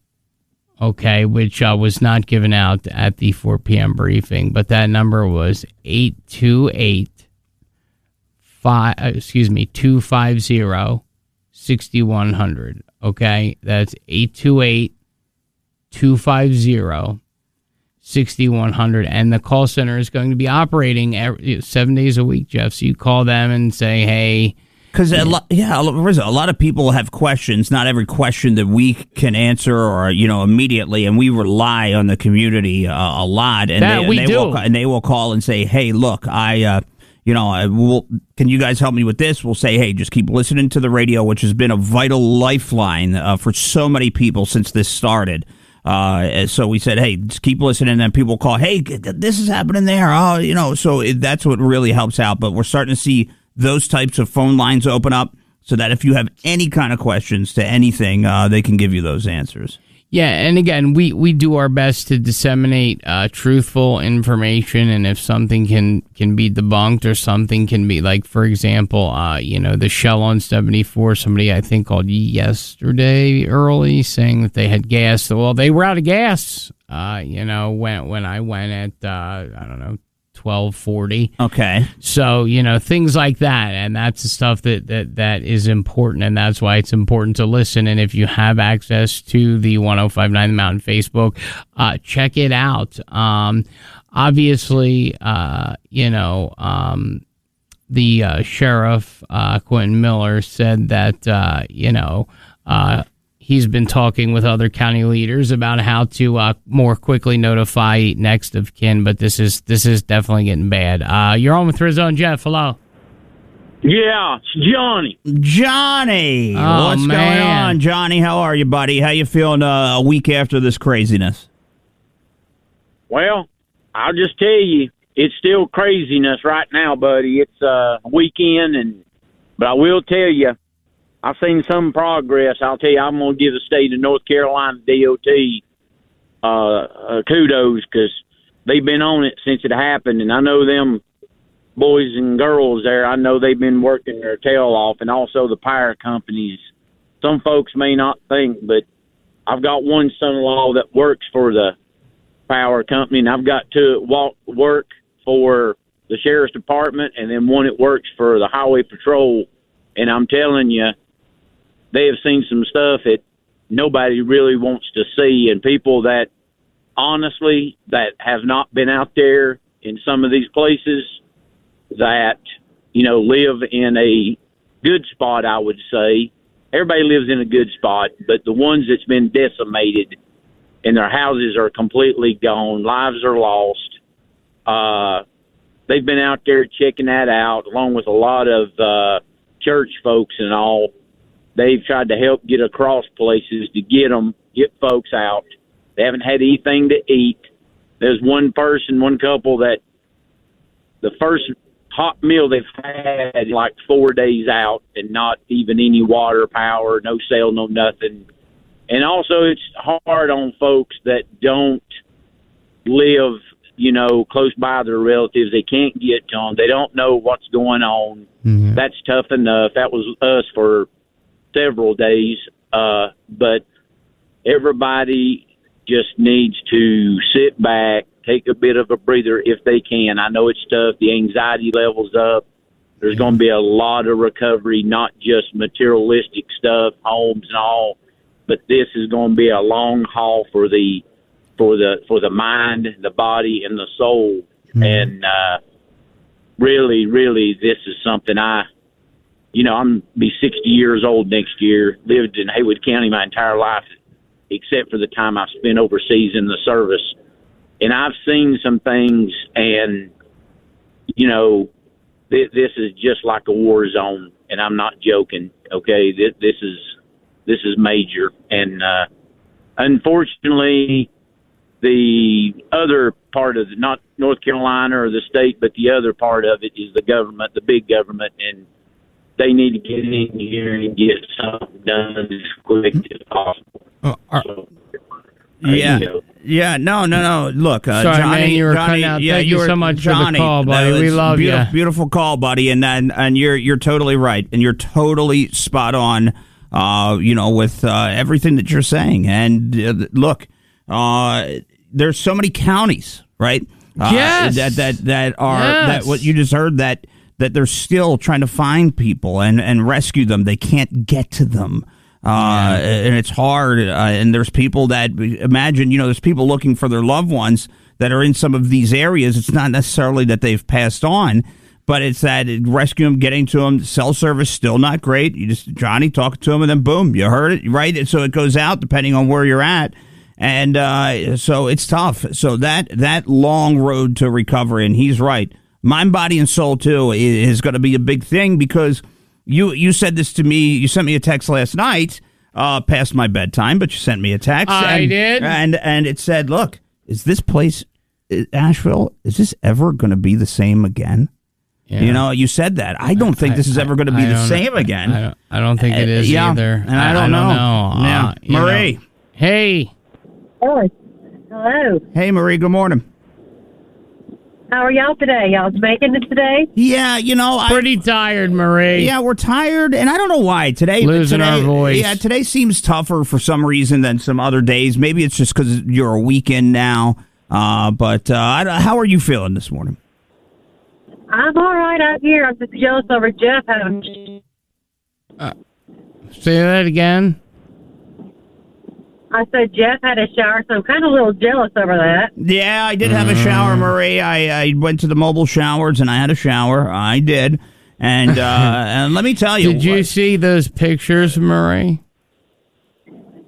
okay, which was not given out at the 4 p.m. briefing, but that number was 250-6100. Okay, that's 828-250-6100, and the call center is going to be operating 7 days a week, Jeff. So you call them and say, "Hey," because a lot of people have questions. Not every question that we can answer or immediately, and we rely on the community a lot. And they will call and say, "Hey, look, can you guys help me with this?" We'll say, hey, just keep listening to the radio, which has been a vital lifeline for so many people since this started. So we said, hey, just keep listening. And then people call, hey, this is happening there. So that's what really helps out. But we're starting to see those types of phone lines open up so that if you have any kind of questions to anything, they can give you those answers. Yeah, and again, we do our best to disseminate truthful information, and if something can be debunked or something can be, like, for example, the Shell on 74, somebody I think called yesterday early saying that they had gas. Well, they were out of gas, when I went at, 12:40. Okay. So, things like that. And that's the stuff that is important. And that's why it's important to listen. And if you have access to the 1059 The Mountain Facebook, check it out. Obviously, the sheriff, Quentin Miller, said that, he's been talking with other county leaders about how to more quickly notify next of kin, but this is definitely getting bad. You're on with Rizzo and Jeff. Hello. Yeah, it's Johnny. Johnny, what's going on, Johnny? How are you, buddy? How you feeling a week after this craziness? Well, I'll just tell you, it's still craziness right now, buddy. It's a weekend, but I will tell you, I've seen some progress. I'll tell you, I'm going to give the state of North Carolina DOT kudos, because they've been on it since it happened. And I know them boys and girls there, I know they've been working their tail off, and also the power companies. Some folks may not think, but I've got one son-in-law that works for the power company, and I've got two that work for the sheriff's department, and then one that works for the highway patrol. And I'm telling you, they have seen some stuff that nobody really wants to see, and people that honestly that have not been out there in some of these places that, live in a good spot, I would say. Everybody lives in a good spot, but the ones that's been decimated and their houses are completely gone, lives are lost. They've been out there checking that out, along with a lot of church folks and all. They've tried to help get across places to get folks out. They haven't had anything to eat. There's one couple that the first hot meal they've had like 4 days out, and not even any water, power, no cell, no nothing. And also it's hard on folks that don't live, close by their relatives. They can't get to them. They don't know what's going on. Mm-hmm. That's tough enough. That was us for several days, but everybody just needs to sit back, take a bit of a breather if they can. I know it's tough. The anxiety level's up. There's going to be a lot of recovery, not just materialistic stuff, homes and all, but this is going to be a long haul for the mind, the body, and the soul. Mm-hmm. And really, really, this is something I'm be 60 years old next year. Lived in Haywood County my entire life, except for the time I spent overseas in the service. And I've seen some things, and this is just like a war zone, and I'm not joking. Okay, this is major, and unfortunately, the other part of not North Carolina or the state, but the other part of it is the government, the big government, and they need to get in here and get something done as quick as possible. No. Look, sorry, Johnny, man, you were cutting out. Thank you so much for the call, buddy. We love you. Beautiful call, buddy, and you're totally right, and you're totally spot on. With everything that you're saying, and look, there's so many counties, right? Yes. That what you just heard that they're still trying to find people and rescue them. They can't get to them. And it's hard. And there's people that imagine, there's people looking for their loved ones that are in some of these areas. It's not necessarily that they've passed on, but it's that rescue them, getting to them. Cell service still not great. You just Johnny talking to him, and then boom, you heard it, right? And so it goes out depending on where you're at, and so it's tough. So that long road to recovery, and he's right. Mind, body, and soul too is going to be a big thing, because you said this to me. You sent me a text last night, past my bedtime, but you sent me a text. I did, and it said, "Look, is this place, Asheville? Is this ever going to be the same again?" Yeah. You said that. I don't think this is ever going to be the same again. I don't think it is either. And I don't know. Yeah. Marie. Hey. Oh, hello. Hey, Marie. Good morning. How are y'all today? Y'all making it today? Yeah, pretty tired, Marie. Yeah, we're tired, and I don't know why. Losing our voice. Yeah, today seems tougher for some reason than some other days. Maybe it's just because you're a weekend now. But how are you feeling this morning? I'm all right out here. I'm just jealous over Jeff having. Say that again. I said Jeff had a shower, so I'm kind of a little jealous over that. Yeah, I did have a shower, Marie. I went to the mobile showers, and I had a shower. I did. And and let me tell you. Did you see those pictures, Marie?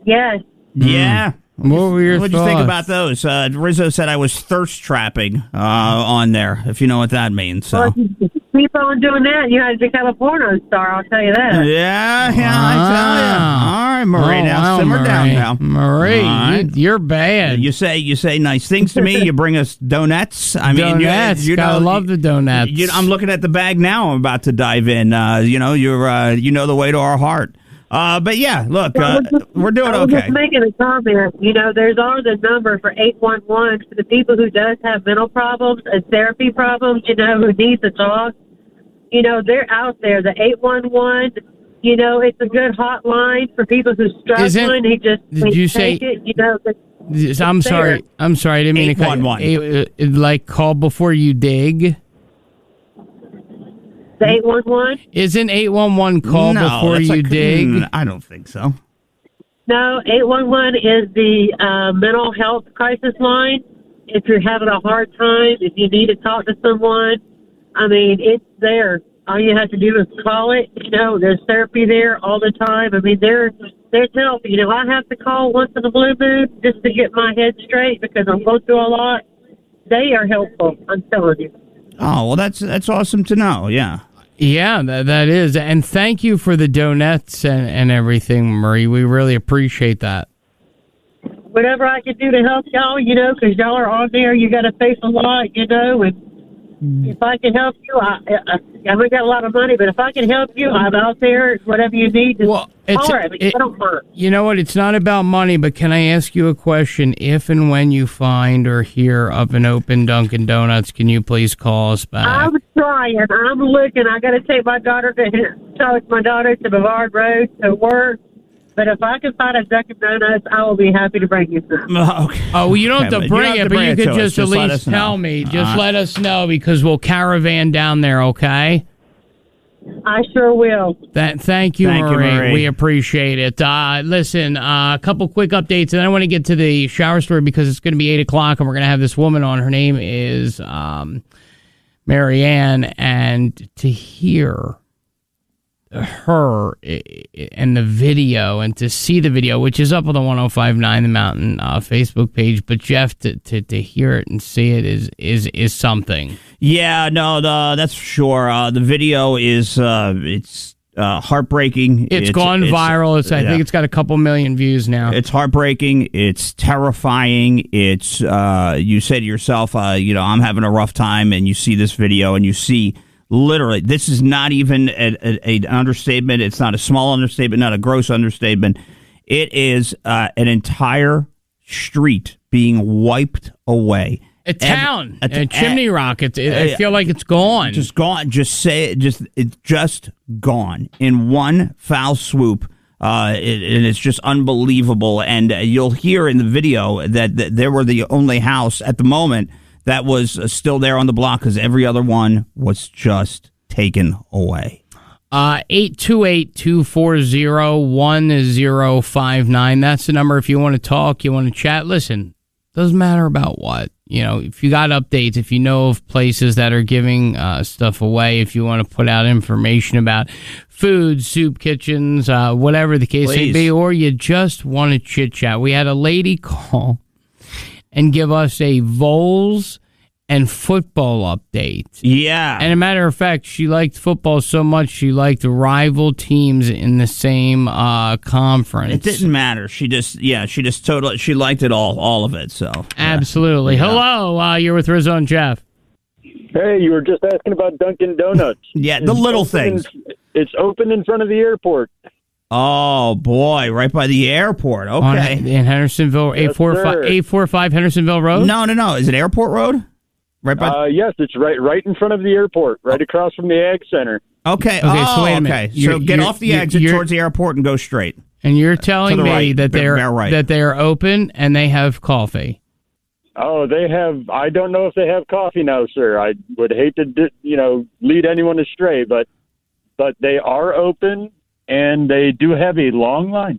Yes. Yeah. What were your What'd thoughts? you think about those? Rizzo said I was thirst trapping on there, if you know what that means. So. Well, if you keep on doing that, you had to become a porno star, I'll tell you that. Yeah, I tell you. All right, Marie, now simmer Marie. down now. Marie, right. You're bad. You say nice things to me. You bring us donuts. I mean, donuts. I love the donuts. I'm looking at the bag now. I'm about to dive in. You're the way to our heart. But yeah, look, we're doing okay. I was just making a comment. There's always a number for 811 for the people who does have mental problems and therapy problems, who need to talk. They're out there. The 811, it's a good hotline for people who struggling. Did you say? I'm sorry. I'm sorry. I didn't mean to cut you. Like call before you dig. 811? Isn't 811 call before you dig? I don't think so. No, 811 is the mental health crisis line. If you're having a hard time, if you need to talk to someone, it's there. All you have to do is call it. There's therapy there all the time. There's help. I have to call once in a blue moon just to get my head straight because I'm going through a lot. They are helpful, I'm telling you. Oh, well, that's awesome to know, yeah. Yeah, that is. And thank you for the donuts and everything, Marie. We really appreciate that. Whatever I can do to help y'all, because y'all are on there. You got to face a lot, and if I can help you, I haven't got a lot of money, but if I can help you, I'm out there. Whatever you need, just holler at me. I don't mind. You know what? It's not about money, but can I ask you a question? If and when you find or hear of an open Dunkin' Donuts, can you please call us back? I'm trying. I'm looking. I got to take my daughter to Bavard Road to work. But if I can find a Dunkin' Donuts, I will be happy to bring you some. Okay. Oh, well, you don't have to bring it, but you could just at least tell me. Just let us know because we'll caravan down there, okay? I sure will. Thank you, Marie. We appreciate it. Listen, a couple quick updates, and I want to get to the shower story because it's going to be 8 o'clock, and we're going to have this woman on. Her name is Marianne, and to hear her and the video, and to see the video, which is up on the 105.9 The Mountain Facebook page, but Jeff, to hear it and see it is something. Yeah, no, that's for sure. The video is it's heartbreaking. It's gone viral. I think it's got a couple million views now. It's heartbreaking. It's terrifying. It's you say to yourself, I'm having a rough time, and you see this video, and you see. Literally, this is not even an understatement. It's not a small understatement, not a gross understatement. It is an entire street being wiped away. A town, a Chimney Rock. I feel like it's gone. Just gone. It's just gone in one foul swoop. And it's just unbelievable. And you'll hear in the video that they were the only house at the moment that was still there on the block because every other one was just taken away. 828-240-1059. That's the number if you want to talk, you want to chat. Listen, doesn't matter about what. If you got updates, if you know of places that are giving stuff away, if you want to put out information about food, soup kitchens, whatever the case may be, or you just want to chit-chat. We had a lady call and give us a Vols and football update. Yeah. And a matter of fact, she liked football so much she liked rival teams in the same conference. It didn't matter. She liked it all of it. So absolutely. Yeah. Hello, you're with Rizzo and Jeff. Hey, you were just asking about Dunkin' Donuts. Yeah, the little things. It's open in front of the airport. Oh, boy, right by the airport. Okay. In Hendersonville, 845 Hendersonville Road? No. Is it Airport Road? Right by. Yes, it's right in front of the airport, right across from the Ag Center. Okay. So wait a minute. So get off the exit towards the airport and go straight. And you're telling me that they are open and they have coffee. Oh, they have. I don't know if they have coffee now, sir. I would hate to, lead anyone astray, but they are open. And they do have a long line.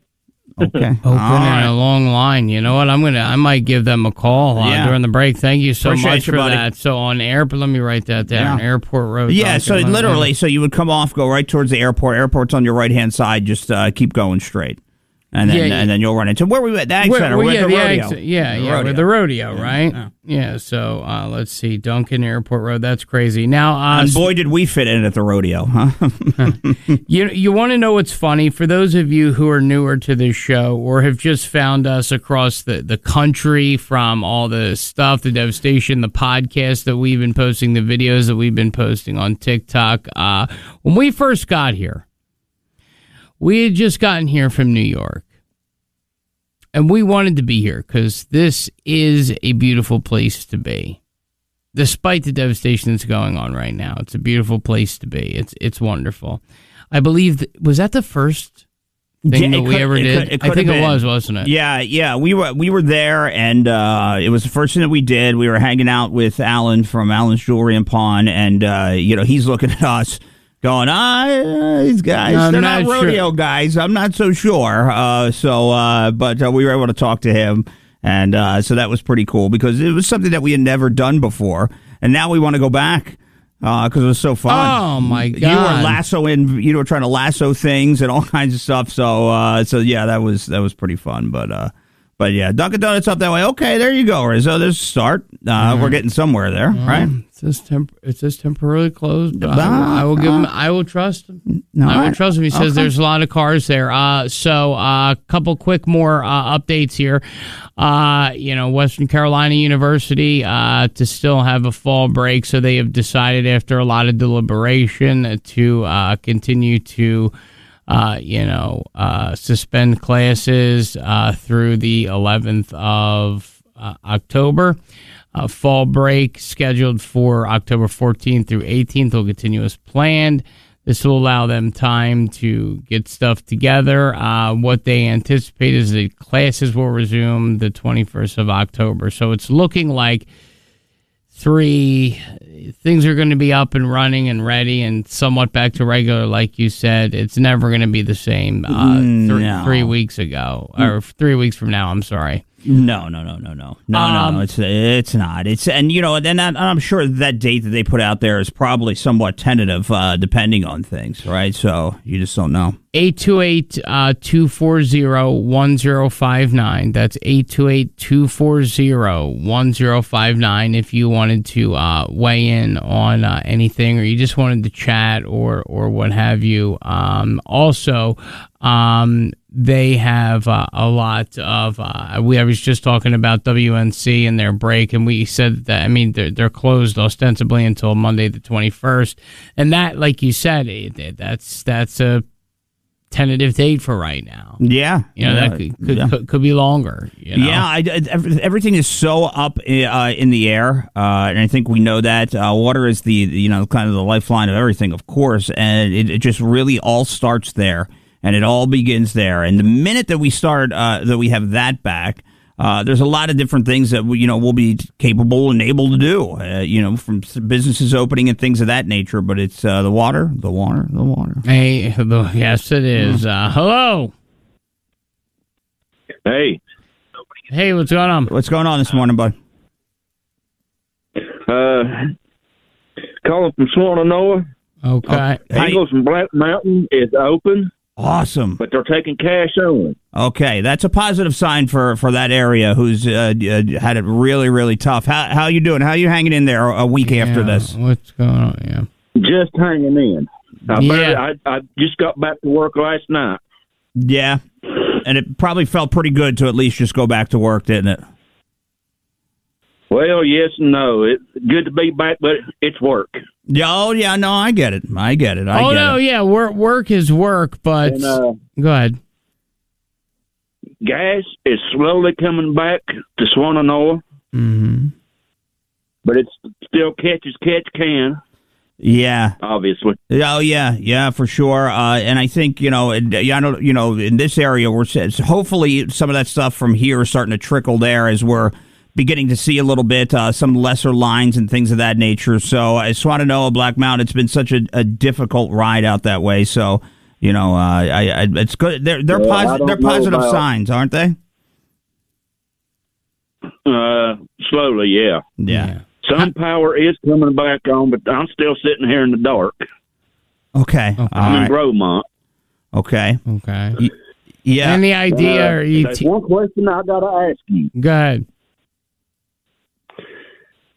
Okay. Open and a long line. You know what? I might give them a call during the break. Thank you so much for that. So on airport, let me write that down. Yeah. Airport Road. Yeah. So literally, so you would come off, go right towards the airport. Airport's on your right hand side. Just keep going straight. And then you'll run into where we at the Ag Center. We're at the rodeo. We're the rodeo, right? Yeah. So let's see, Duncan Airport Road. That's crazy. Now, and boy, did we fit in at the rodeo, huh? You want to know what's funny? For those of you who are newer to this show or have just found us across the country from all the stuff, the devastation, the podcast that we've been posting, the videos that we've been posting on TikTok. When we first got here, we had just gotten here from New York, and we wanted to be here because this is a beautiful place to be. Despite the devastation that's going on right now, it's a beautiful place to be. It's wonderful. I believe, was that the first thing that we ever did? I think it was, wasn't it? Yeah. We were there, and it was the first thing that we did. We were hanging out with Alan from Alan's Jewelry and Pawn, and he's looking at us, going, these guys, they're not rodeo guys. I'm not so sure. But we were able to talk to him, and so that was pretty cool because it was something that we had never done before, and now we want to go back because it was so fun. Oh my God! You were trying to lasso things and all kinds of stuff. So yeah, that was pretty fun. But yeah, Dunkin' Donuts up that way. Okay, there you go, Rizzo. There's a start. We're getting somewhere there, right? It says temporarily closed. But I will give him. I will trust him. I will trust him. He says there's a lot of cars there. So a couple quick more updates here. Western Carolina University to still have a fall break, so they have decided after a lot of deliberation to continue to. Suspend classes through the 11th of October. Fall break scheduled for October 14th through 18th will continue as planned. This will allow them time to get stuff together. What they anticipate is that classes will resume the 21st of October. So it's looking like 3 things are going to be up and running and ready and somewhat back to regular, like you said. It's never going to be the same no. 3 weeks ago, or 3 weeks from now. I'm sorry. No. It's not. And I'm sure that date that they put out there is probably somewhat tentative, depending on things, right? So you just don't know. 828-240-1059. That's 828-240-1059 if you wanted to weigh in on anything, or you just wanted to chat or what have you. Also, they have a lot of. I was just talking about WNC and their break, and we said that. I mean, they're closed ostensibly until Monday the 21st, and that, like you said, that's a tentative date for right now. Yeah, that could be longer. Yeah, everything is so up in the air, and I think we know that water is the kind of the lifeline of everything, of course, and it just really all starts there. And it all begins there. And the minute that we start, that we have that back, there's a lot of different things that we'll be capable and able to do. From businesses opening and things of that nature. But it's the water. Hey, yes, it is. Hello. Hey, what's going on? What's going on this morning, bud? Calling from Swannanoa. Okay. Angles from Black Mountain is open. Awesome. But they're taking cash only. Okay, that's a positive sign for that area who's had it really, really tough. How you doing? How you hanging in there a week after this? What's going on? Yeah. Just hanging in. I just got back to work last night. Yeah, and it probably felt pretty good to at least just go back to work, didn't it? Well, yes and no. It's good to be back, but it's work. Oh, yeah, no, I get it. Yeah, work is work, but go ahead. Gas is slowly coming back to Swannanoa, but it still catch can. Yeah, obviously. Oh, yeah, for sure. And I think in this area, hopefully some of that stuff from here is starting to trickle there as we're beginning to see a little bit, some lesser lines and things of that nature. So I just want to know, Black Mountain, it's been such a difficult ride out that way. So, it's good. They're positive signs, aren't they? Slowly, yeah. Yeah. Some power is coming back on, but I'm still sitting here in the dark. Okay. I'm in Bromont. Okay. Yeah. Any idea? There's one question I got to ask you. Go ahead.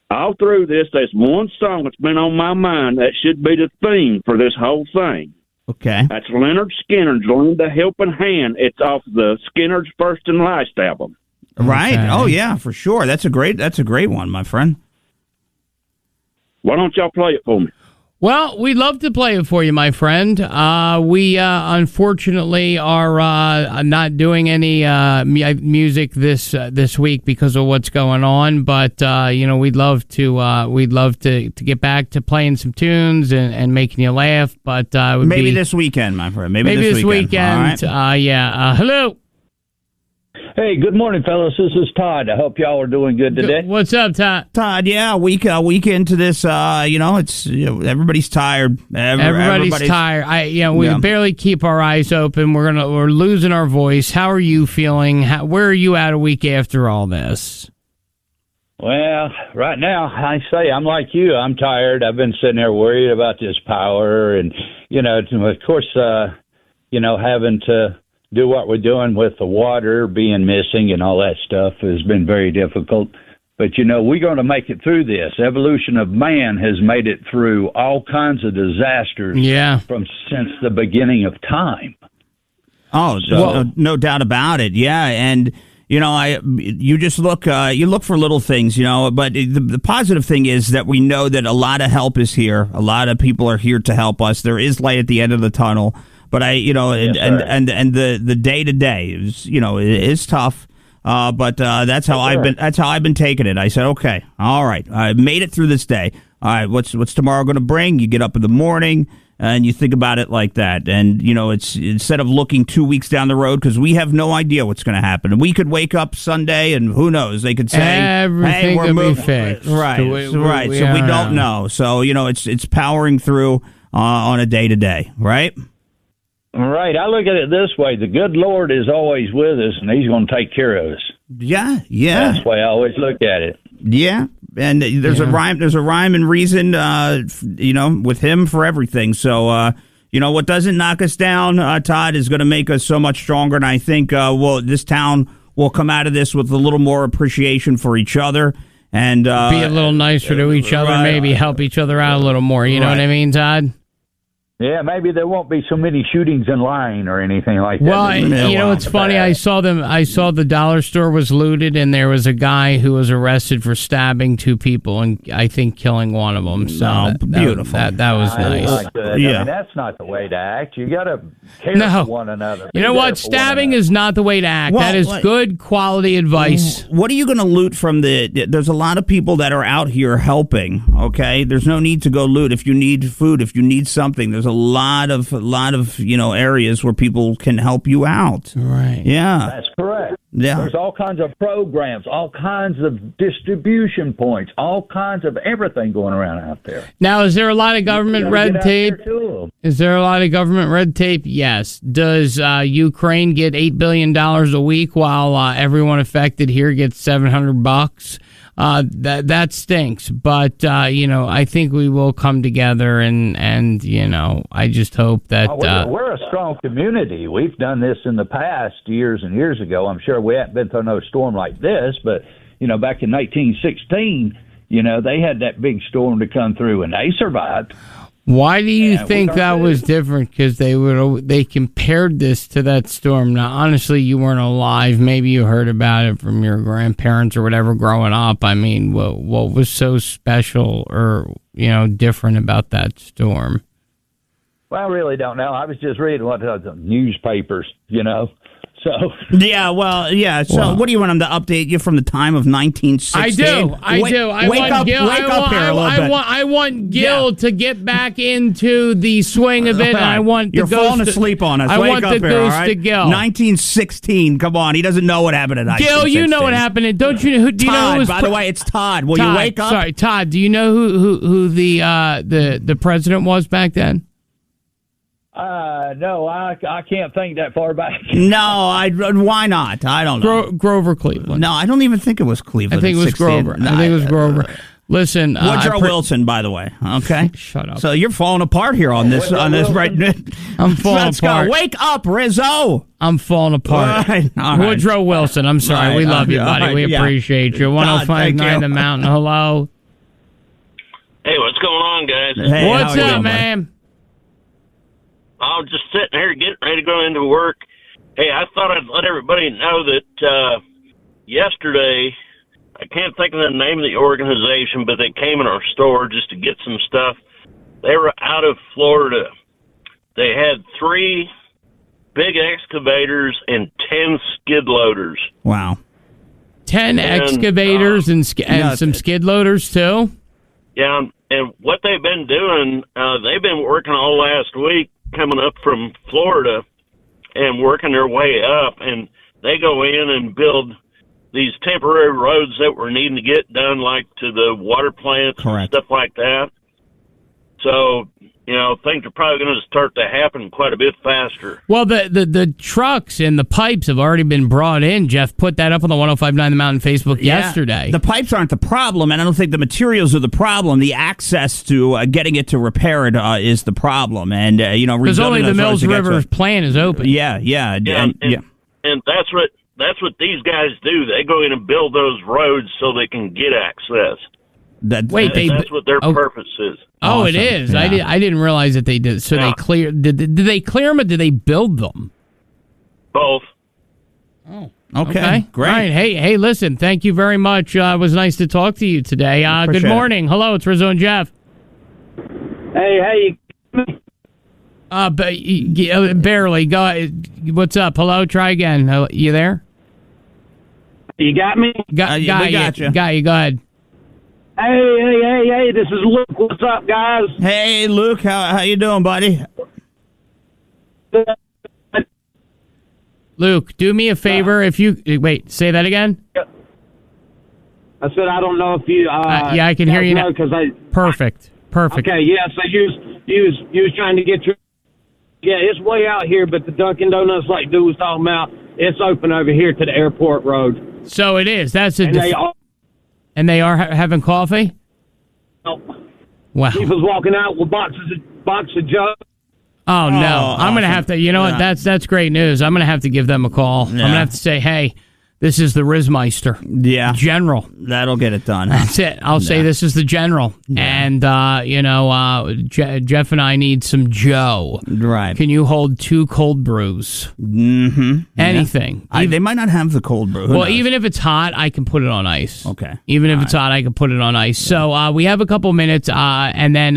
All through this, there's one song that's been on my mind that should be the theme for this whole thing. Okay. That's Leonard Skinner's Lend a Helping Hand. It's off the Skinner's First and Last album. Right. Okay. Oh, yeah, for sure. That's a great one, my friend. Why don't y'all play it for me? Well, we'd love to play it for you, my friend. We unfortunately are not doing any music this week because of what's going on. But we'd love to get back to playing some tunes and making you laugh. But maybe this weekend, my friend. Maybe this weekend. All right. Hello. Hey, good morning, fellas. This is Todd. I hope y'all are doing good today. What's up, Todd? Todd, yeah, week into this, it's everybody's tired. Everybody's tired. We barely keep our eyes open. We're losing our voice. How are you feeling? Where are you at a week after all this? Well, right now, I say I'm like you. I'm tired. I've been sitting there worried about this power, and of course, having to do what we're doing with the water being missing and all that stuff has been very difficult. But, we're going to make it through this. Evolution of man has made it through all kinds of disasters since the beginning of time. Oh, so, no doubt about it. Yeah, and you just look for little things, but the positive thing is that we know that a lot of help is here. A lot of people are here to help us. There is light at the end of the tunnel. But the day to day is tough. But that's how I've been taking it. I said, okay, all right, I made it through this day. All right, what's tomorrow going to bring? You get up in the morning, And you think about it like that. And, it's instead of looking 2 weeks down the road, because we have no idea what's going to happen. And we could wake up Sunday and who knows? They could say, everything hey, we're moving. Fixed. Right. Right. So we don't know. So, it's powering through on a day-to-day, right? Right. I look at it this way. The good Lord is always with us, and he's going to take care of us. Yeah. That's the way I always look at it. Yeah. And there's a rhyme and reason, with him for everything. So, what doesn't knock us down, Todd, is going to make us so much stronger. And I think, this town will come out of this with a little more appreciation for each other and be a little nicer to each other, maybe help each other out a little more. You know what I mean, Todd? Yeah, maybe there won't be so many shootings in line or anything like that. Well, it's funny. I saw the dollar store was looted, and there was a guy who was arrested for stabbing 2 people and I think killing one of them. So beautiful. That was nice. Like that. Yeah, I mean, that's not the way to act. You got to care for one another. You know what? Stabbing is not the way to act. That is good quality advice. What are you going to loot from there's a lot of people that are out here helping, okay? There's no need to go loot. If you need food, if you need something, there's a lot of areas where people can help you out. Right. Yeah. That's correct. Yeah. There's all kinds of programs, all kinds of distribution points, all kinds of everything going around out there. Now, is there a lot of government red tape? Is there a lot of government red tape? Yes. Does Ukraine get $8 billion a week while everyone affected here gets $700? That stinks, but I think we will come together, and I just hope that we're a strong community. We've done this in the past years and years ago. I'm sure we haven't been through no storm like this, but back in 1916, they had that big storm to come through, and they survived. Why do you think that was different? Because they compared this to that storm. Now, honestly, you weren't alive. Maybe you heard about it from your grandparents or whatever growing up. I mean, what was so special or different about that storm? Well, I really don't know. I was just reading what the newspapers, So yeah, well, yeah. So what do you want them to update you from the time of 1916? I do. I want Gil to get back into the swing of it. And I want You're falling asleep on us. Wake up here, all right? To Gil. 1916. Come on, he doesn't know what happened in 1916. Gil, you know what happened. Don't you? Do you know who was by the way, it's Todd. Will you wake up? Sorry, Todd. Do you know who the president was back then? No, I can't think that far back. No, why not? I don't know. Grover Cleveland. No, I don't even think it was Cleveland. I think it was Grover. No, I think it was Grover. Listen, Woodrow Wilson, by the way. Okay, shut up. So you're falling apart here on this. Right? I'm falling Let's apart. Go. Wake up, Rizzo. I'm falling apart. All right. Woodrow Wilson. I'm sorry. We love you, buddy. We appreciate you. 105.9 The Mountain. Hello. Hey, what's going on, guys? Hey, what's up, man? I was just sitting here getting ready to go into work. Hey, I thought I'd let everybody know that yesterday, I can't think of the name of the organization, but they came in our store just to get some stuff. They were out of Florida. They had 3 big excavators and 10 skid loaders. Wow. 10 excavators and some skid loaders, too? Yeah, and what they've been doing, they've been working all last week, coming up from Florida and working their way up, and they go in and build these temporary roads that were needing to get done, like to the water plants and stuff like that. So, things are probably going to start to happen quite a bit faster. Well, the trucks and the pipes have already been brought in. Jeff put that up on the 105.9 The Mountain Facebook yesterday. The pipes aren't the problem, and I don't think the materials are the problem. The access to getting it to repair it is the problem. And, because only the Mills River plant is open. Yeah. And that's what these guys do. They go in and build those roads so they can get access. That's what their purpose is. Oh, awesome. It is. Yeah. I didn't realize that they did. So they clear. Did they clear them or did they build them? Both. Oh, okay. Great. All right. Hey, listen. Thank you very much. It was nice to talk to you today. Good morning. Hello, it's Rizzo and Jeff. Hey. Barely. Go ahead. What's up? Hello. Try again. You there? You got me? We got you. Got you. Go ahead. Hey, Hey, this is Luke. What's up, guys? Hey, Luke. How you doing, buddy? Luke, do me a favor. If you wait, say that again. I said I don't know if you. Yeah, I can hear you now. Perfect. Okay, yeah. So you was trying to get your. Yeah, it's way out here, but the Dunkin' Donuts, like Dude was talking about, it's open over here to the airport road. So it is. That's a. And they are having coffee. Wow. People's walking out with boxes of jugs. Oh no! I'm gonna have to. You know what? That's great news. I'm gonna have to give them a call. I'm gonna have to say, hey, this is the Rizmeister. Yeah. General. That'll get it done. That's it. I'll say this is the General. Yeah. And, Jeff and I need some Joe. Right. Can you hold 2 cold brews? Mm-hmm. Anything. They might not have the cold brew. Well, even if it's hot, I can put it on ice. Okay. Even if it's hot, I can put it on ice. Yeah. So we have a couple minutes, and then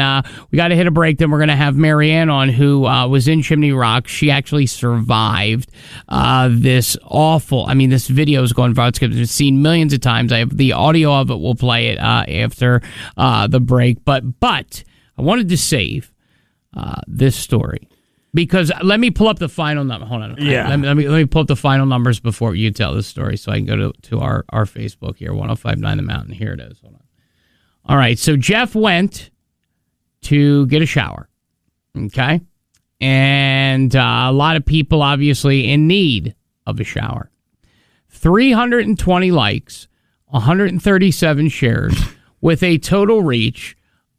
we got to hit a break. Then we're going to have Marianne on, who was in Chimney Rock. She actually survived this awful, this video is going viral. It's seen millions of times. I have the audio of it. We'll play it after the break. But I wanted to save this story because let me pull up the final number. Hold on. Yeah. Let me pull up the final numbers before you tell this story, so I can go to our Facebook here, 105.9 The Mountain. Here it is. Hold on. All right. So Jeff went to get a shower. Okay, and a lot of people obviously in need of a shower. 320 likes, 137 shares, with a total reach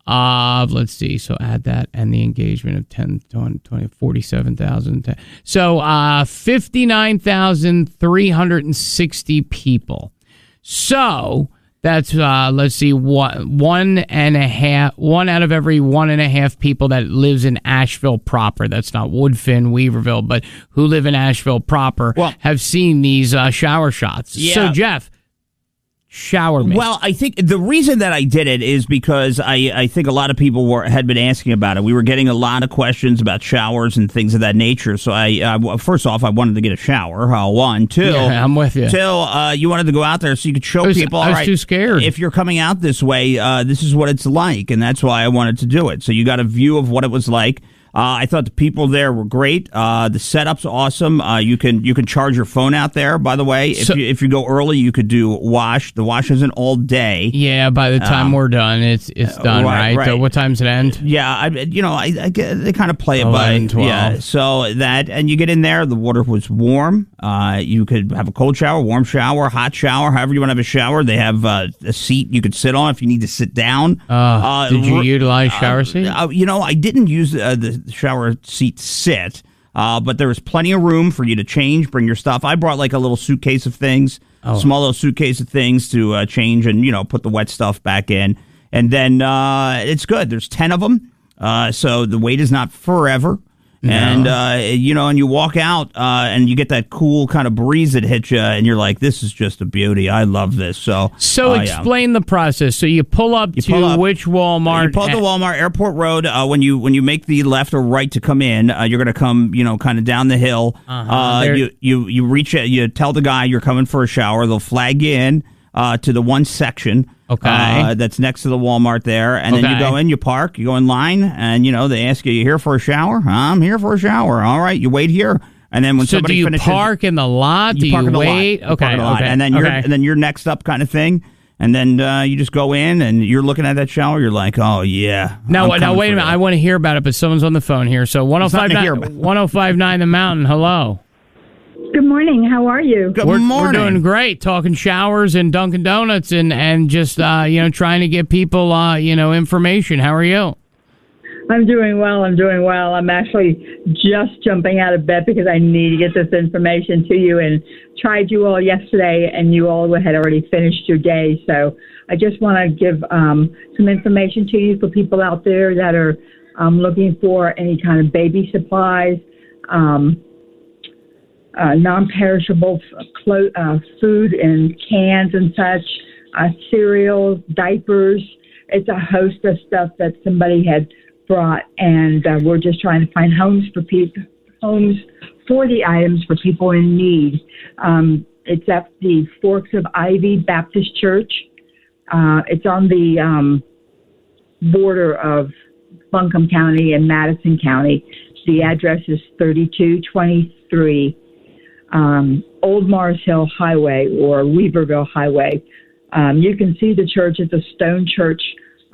of, let's see, so add that and the engagement of 10, 20, 47,000. So 59,360 people. So that's, let's see, one out of every 1.5 people that lives in Asheville proper. That's not Woodfin, Weaverville, but who live in Asheville proper have seen these shower shots. Yeah. So, Jeff, shower me. Well, I think the reason that I did it is because I think a lot of people had been asking about it. We were getting a lot of questions about showers and things of that nature. So first off, I wanted to get a shower. One, two. Yeah, I'm with you. Two, you wanted to go out there so you could show people. I was too scared. If you're coming out this way, this is what it's like, and that's why I wanted to do it. So you got a view of what it was like. I thought the people there were great. The setup's awesome. You can charge your phone out there. By the way, if you go early, you could do wash. The wash isn't all day. Yeah, by the time we're done, it's done, right? So what time's it end? Yeah, they kind of play it 11, by 12. Yeah. So that, and you get in there, the water was warm. You could have a cold shower, warm shower, hot shower, however you want to have a shower. They have a seat you could sit on if you need to sit down. Did you utilize shower seat? I didn't use the shower seat sit, but there was plenty of room for you to change, bring your stuff. I brought like a little suitcase of things, small little suitcase of things to change and put the wet stuff back in, and then it's good. There's 10 of them, so the wait is not forever. No. And, and you walk out and you get that cool kind of breeze that hits you, and you're like, this is just a beauty. I love this. So explain the process. So you pull up to which Walmart? You pull up to Walmart, Airport Road. When you make the left or right to come in, you're going to come, kind of down the hill. You reach it. You tell the guy you're coming for a shower. They'll flag you in to the one section. Okay. That's next to the Walmart there. And then you go in, you park, you go in line, and, they ask you here for a shower? I'm here for a shower. All right, you wait here. And then when somebody finishes... So do you park in the lot? Do you wait? Okay. And then you're next up kind of thing. And then you just go in, and you're looking at that shower. You're like, oh, yeah. Now wait a minute. I want to hear about it, but someone's on the phone here. So 105.9 The Mountain, hello. Good morning. How are you? Good morning. We're doing great. Talking showers and Dunkin' Donuts and just trying to get people information. How are you? I'm doing well. I'm actually just jumping out of bed because I need to get this information to you, and tried you all yesterday, and you all had already finished your day. So I just want to give some information to you for people out there that are looking for any kind of baby supplies. Non-perishable food in cans and such, cereals, diapers. It's a host of stuff that somebody had brought, and we're just trying to find homes for the items for people in need. It's at the Forks of Ivy Baptist Church. It's on the border of Buncombe County and Madison County. The address is 3223 Old Mars Hill Highway or Weaverville Highway. You can see the church. It's a stone church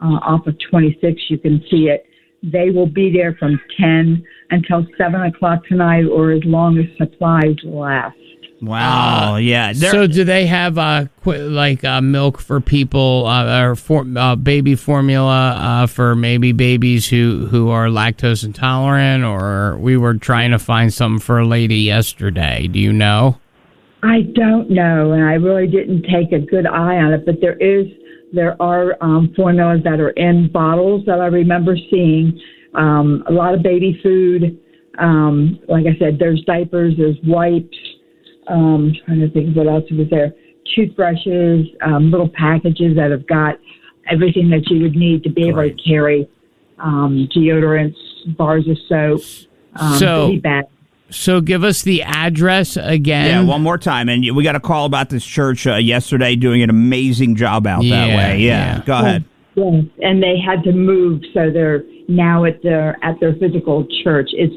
off of 26. You can see it. They will be there from 10 until 7 o'clock tonight or as long as supplies last. Wow, yeah. So do they have milk for people or baby formula for maybe babies who are lactose intolerant? Or we were trying to find something for a lady yesterday. Do you know? I don't know, and I really didn't take a good eye on it, but there are formulas that are in bottles that I remember seeing. A lot of baby food. Like I said, there's diapers, there's wipes. Trying to think what else was there. Toothbrushes, little packages that have got everything that you would need to be able to carry. Deodorants, bars of soap, baby bags. So give us the address again. Yeah, one more time. And we got a call about this church yesterday doing an amazing job out that way. Yeah. Go ahead. Yes, and they had to move, so they're now at their physical church. It's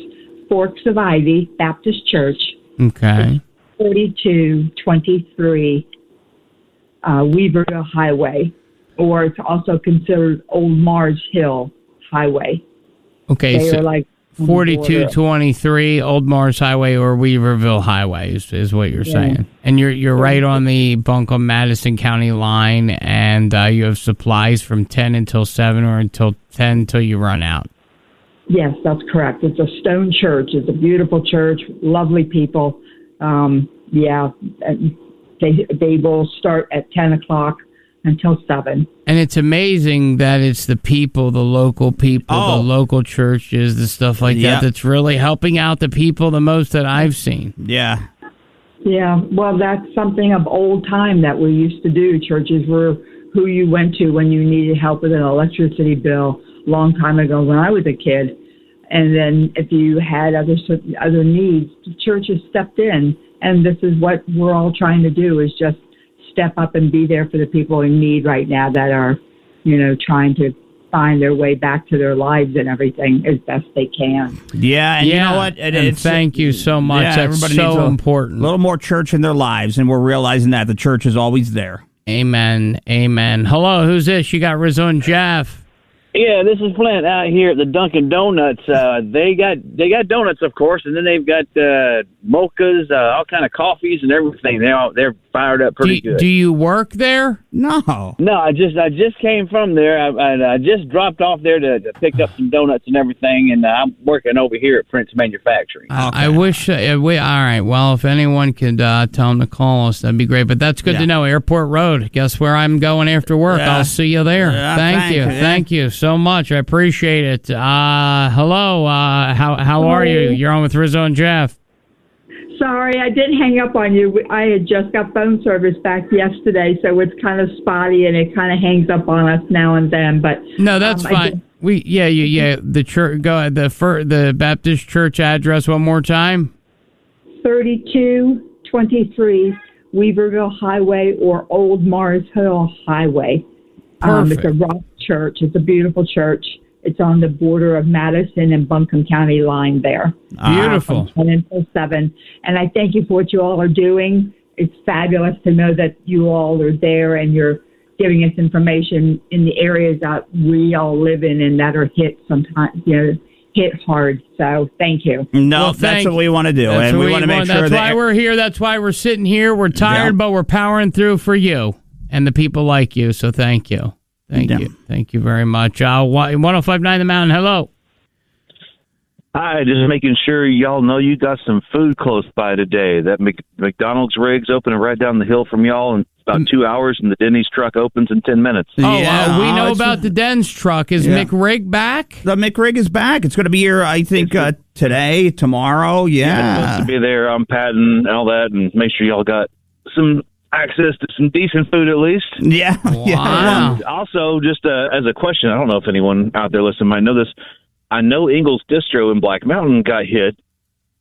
Forks of Ivy Baptist Church. Okay. 3223 Weaverville Highway, or it's also considered Old Mars Hill Highway. Okay, they so are like 4223 Old Mars Highway or Weaverville Highway is what you're saying. And you're right on the Buncombe Madison County line, and you have supplies from 10 until 7 or until 10 until you run out. Yes, that's correct. It's a stone church. It's a beautiful church, lovely people. They will start at 10 o'clock until 7. And it's amazing that it's the people, the local people, the local churches, the stuff like that, that's really helping out the people the most that I've seen. Yeah. Yeah, well, that's something of old time that we used to do. Churches were who you went to when you needed help with an electricity bill a long time ago when I was a kid. And then if you had other needs, the churches stepped in. And this is what we're all trying to do, is just step up and be there for the people in need right now that are, trying to find their way back to their lives and everything as best they can. Yeah, and you know what? Thank you so much. Yeah, that's everybody so needs important. A little more church in their lives, and we're realizing that the church is always there. Amen. Amen. Hello, who's this? You got Rizzo and Jeff. Yeah, this is Flint out here at the Dunkin' Donuts. They got donuts, of course, and then they've got mochas, all kind of coffees and everything. They're fired up pretty good. Do you work there? No, I just came from there. I just dropped off there to pick up some donuts and everything, and I'm working over here at Prince Manufacturing. Okay. I wish all right. Well, if anyone could tell them to call us, that'd be great. But that's good to know. Airport Road. Guess where I'm going after work? I'll see you there. Thank you. Thank you so much. I appreciate it. Hello. How are you? You're on with Rizzo and Jeff. Sorry, I did hang up on you. I had just got phone service back yesterday, so it's kind of spotty and it kind of hangs up on us now and then. But no, that's fine. The church. Go ahead. The Baptist Church address one more time. 3223 Weaverville Highway or Old Mars Hill Highway. It's a rock church. It's a beautiful church. It's on the border of Madison and Buncombe County line there. Beautiful. From 10 until 7. And I thank you for what you all are doing. It's fabulous to know that you all are there and you're giving us information in the areas that we all live in and that are hit sometimes, hit hard. So thank you. No, that's what we want to do. And we want to make sure that's why we're here. That's why we're sitting here. We're tired, but we're powering through for you and the people like you. So thank you. Thank you. Thank you very much. 1059 The Mountain, hello. Hi, just making sure y'all know you got some food close by today. That McDonald's rig's opening right down the hill from y'all in about 2 hours, and the Denny's truck opens in 10 minutes. We know about the Den's truck. Is McRig back? The McRig is back. It's going to be here, I think, today, tomorrow. Yeah. It's supposed to be there on Patton and all that, and make sure y'all got some access to some decent food at least. Yeah. Wow. Also, just as a question, I don't know if anyone out there listening might know this. I know Ingles Distro in Black Mountain got hit,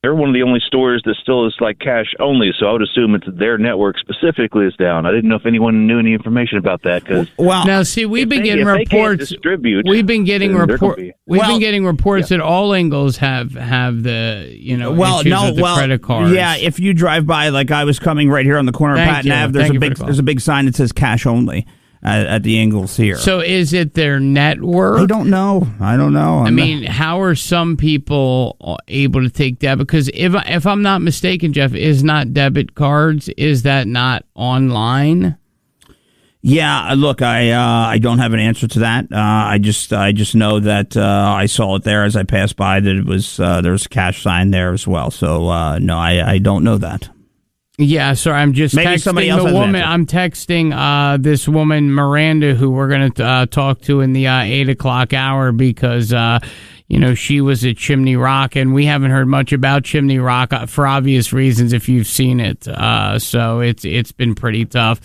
they're one of the only stores that still is like cash only. So I would assume it's their network specifically is down. I didn't know if anyone knew any information about that. Cause now, see, we've been getting reports. We've been getting reports that all Ingles have the issues with the credit cards. Yeah, if you drive by, like I was coming right here on the corner of Patton Ave, there's a big sign that says cash only. At the Ingles here. So is it their network? I don't know. I mean, how are some people able to take debit? Because if I'm not mistaken, Jeff, is not debit cards, is that not online? Yeah, look, I don't have an answer to that. I just know that I saw it there as I passed by that it was there was a cash sign there as well. So no, I don't know that. Yeah, sorry, I'm just Maybe texting the woman. I'm texting this woman, Miranda, who we're going to talk to in the 8 o'clock hour because, she was at Chimney Rock, and we haven't heard much about Chimney Rock for obvious reasons if you've seen it. So it's been pretty tough.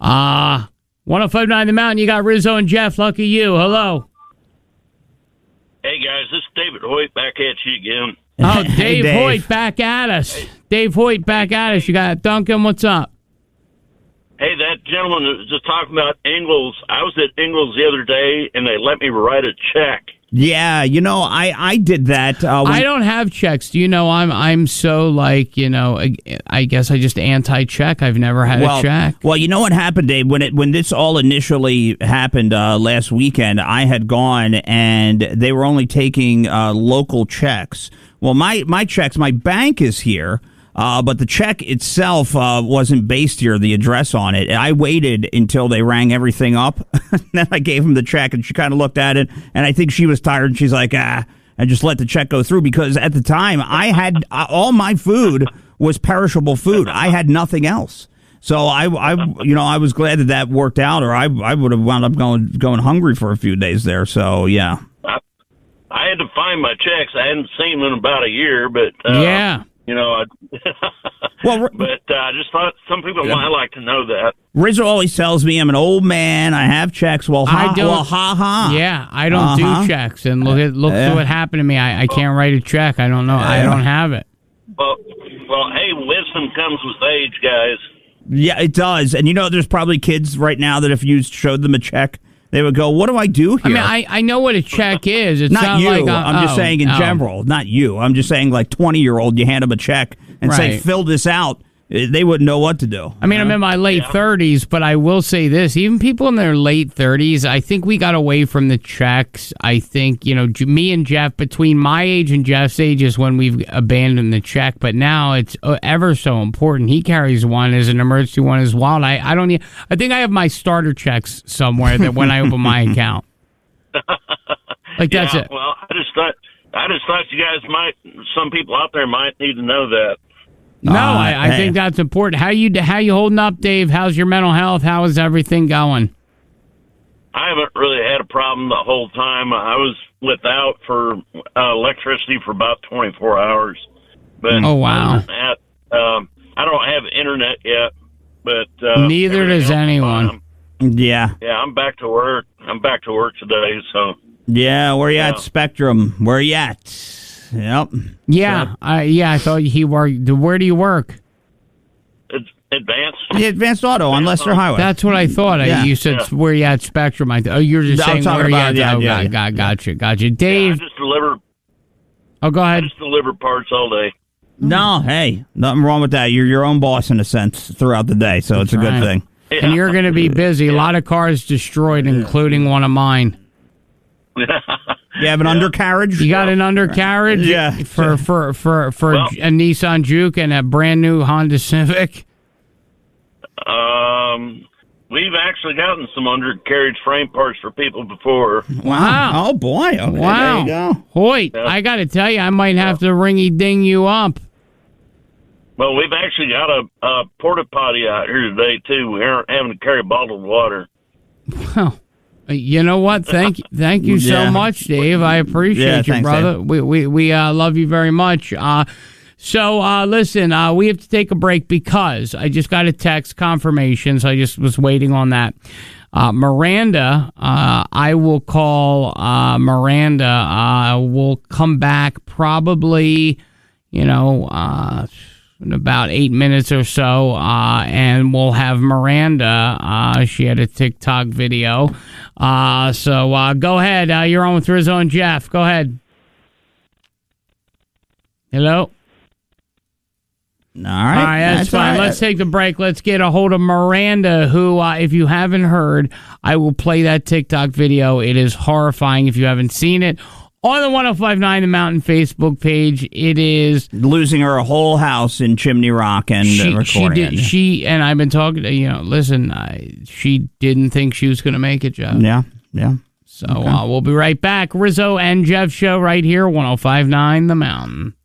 105.9 The Mountain, you got Rizzo and Jeff. Lucky you. Hello. Hey, guys, this is David Hoyt back at you again. Oh, Dave Hoyt back at us. Dave Hoyt back at us. You got Duncan. What's up? Hey, that gentleman that was just talking about Ingles. I was at Ingles the other day, and they let me write a check. Yeah, I did that. I don't have checks. Do you know I'm so like, I guess I just anti-check. I've never had a check. Well, you know what happened, Dave? When this all initially happened last weekend, I had gone and they were only taking local checks. Well, my checks, my bank is here. But the check itself wasn't based here, the address on it. I waited until they rang everything up. Then I gave him the check, and she kind of looked at it, and I think she was tired, and she's like, and just let the check go through, because at the time, I had all my food was perishable food. I had nothing else. So I was glad that worked out, or I would have wound up going hungry for a few days there. So, yeah. I had to find my checks. I hadn't seen them in about a year, but... yeah. But I just thought some people might like to know that. Rizzo always tells me I'm an old man. I have checks. Well, ha. Yeah, I don't do checks. And look at what happened to me. I can't write a check. I don't know. I don't have it. Well, hey, wisdom comes with age, guys. Yeah, it does. And there's probably kids right now that if you showed them a check, they would go, "What do I do here?" I mean, I know what a check is. It's not you. Like I'm just saying in general. Not you. I'm just saying like 20-year-old, you hand them a check and say, "Fill this out." They wouldn't know what to do. I mean, I'm in my late 30s, but I will say this. Even people in their late 30s, I think we got away from the checks. I think, me and Jeff, between my age and Jeff's age is when we've abandoned the check. But now it's ever so important. He carries one as an emergency one as well. I don't need. I think I have my starter checks somewhere that when I open my account. Like that's it. Well, I just thought you guys some people out there might need to know that. No, I think that's important. How you holding up, Dave? How's your mental health? How is everything going? I haven't really had a problem the whole time. I was without for electricity for about 24 hours. But oh wow! I don't have internet yet, but neither does anyone. Yeah, I'm back to work. I'm back to work today. So yeah, where you at, Spectrum? Where you at? Yep. Yeah, I thought he worked. Where do you work? It's Advanced. The Advanced Auto on Lester Highway. That's what I thought. You said where you at, Spectrum. You're just saying where you at. Gotcha. Dave. Yeah, I just deliver. Oh, go ahead. I just deliver parts all day. No, hey, nothing wrong with that. You're your own boss in a sense throughout the day, so it's a good thing. Yeah. And you're going to be busy. A lot of cars destroyed, including one of mine. You have an undercarriage? You got an undercarriage? Yeah. For a Nissan Juke and a brand new Honda Civic? We've actually gotten some undercarriage frame parts for people before. Wow. Oh, boy. Okay, wow. There you go. Hoyt, I got to tell you, I might have to ringy-ding you up. Well, we've actually got a porta potty out here today, too. We aren't having to carry bottled water. Well, you know what? Thank you so much, Dave. I appreciate you, thanks, brother. Dave. We love you very much. So listen, we have to take a break because I just got a text confirmation, so I just was waiting on that. Miranda, I will call Miranda. Will come back probably, in about 8 minutes or so, and we'll have Miranda. She had a TikTok video. So go ahead. You're on with Rizzo and Jeff. Go ahead. Hello? All right, that's fine. Let's take the break. Let's get a hold of Miranda, who, if you haven't heard, I will play that TikTok video. It is horrifying if you haven't seen it. On the 105.9 The Mountain Facebook page, it is losing her whole house in Chimney Rock and recording. She and I've been talking to, listen, she didn't think she was going to make it, Jeff. Yeah. So we'll be right back. Rizzo and Jeff Show right here, 105.9 The Mountain.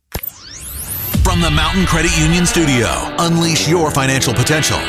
From the Mountain Credit Union Studio, unleash your financial potential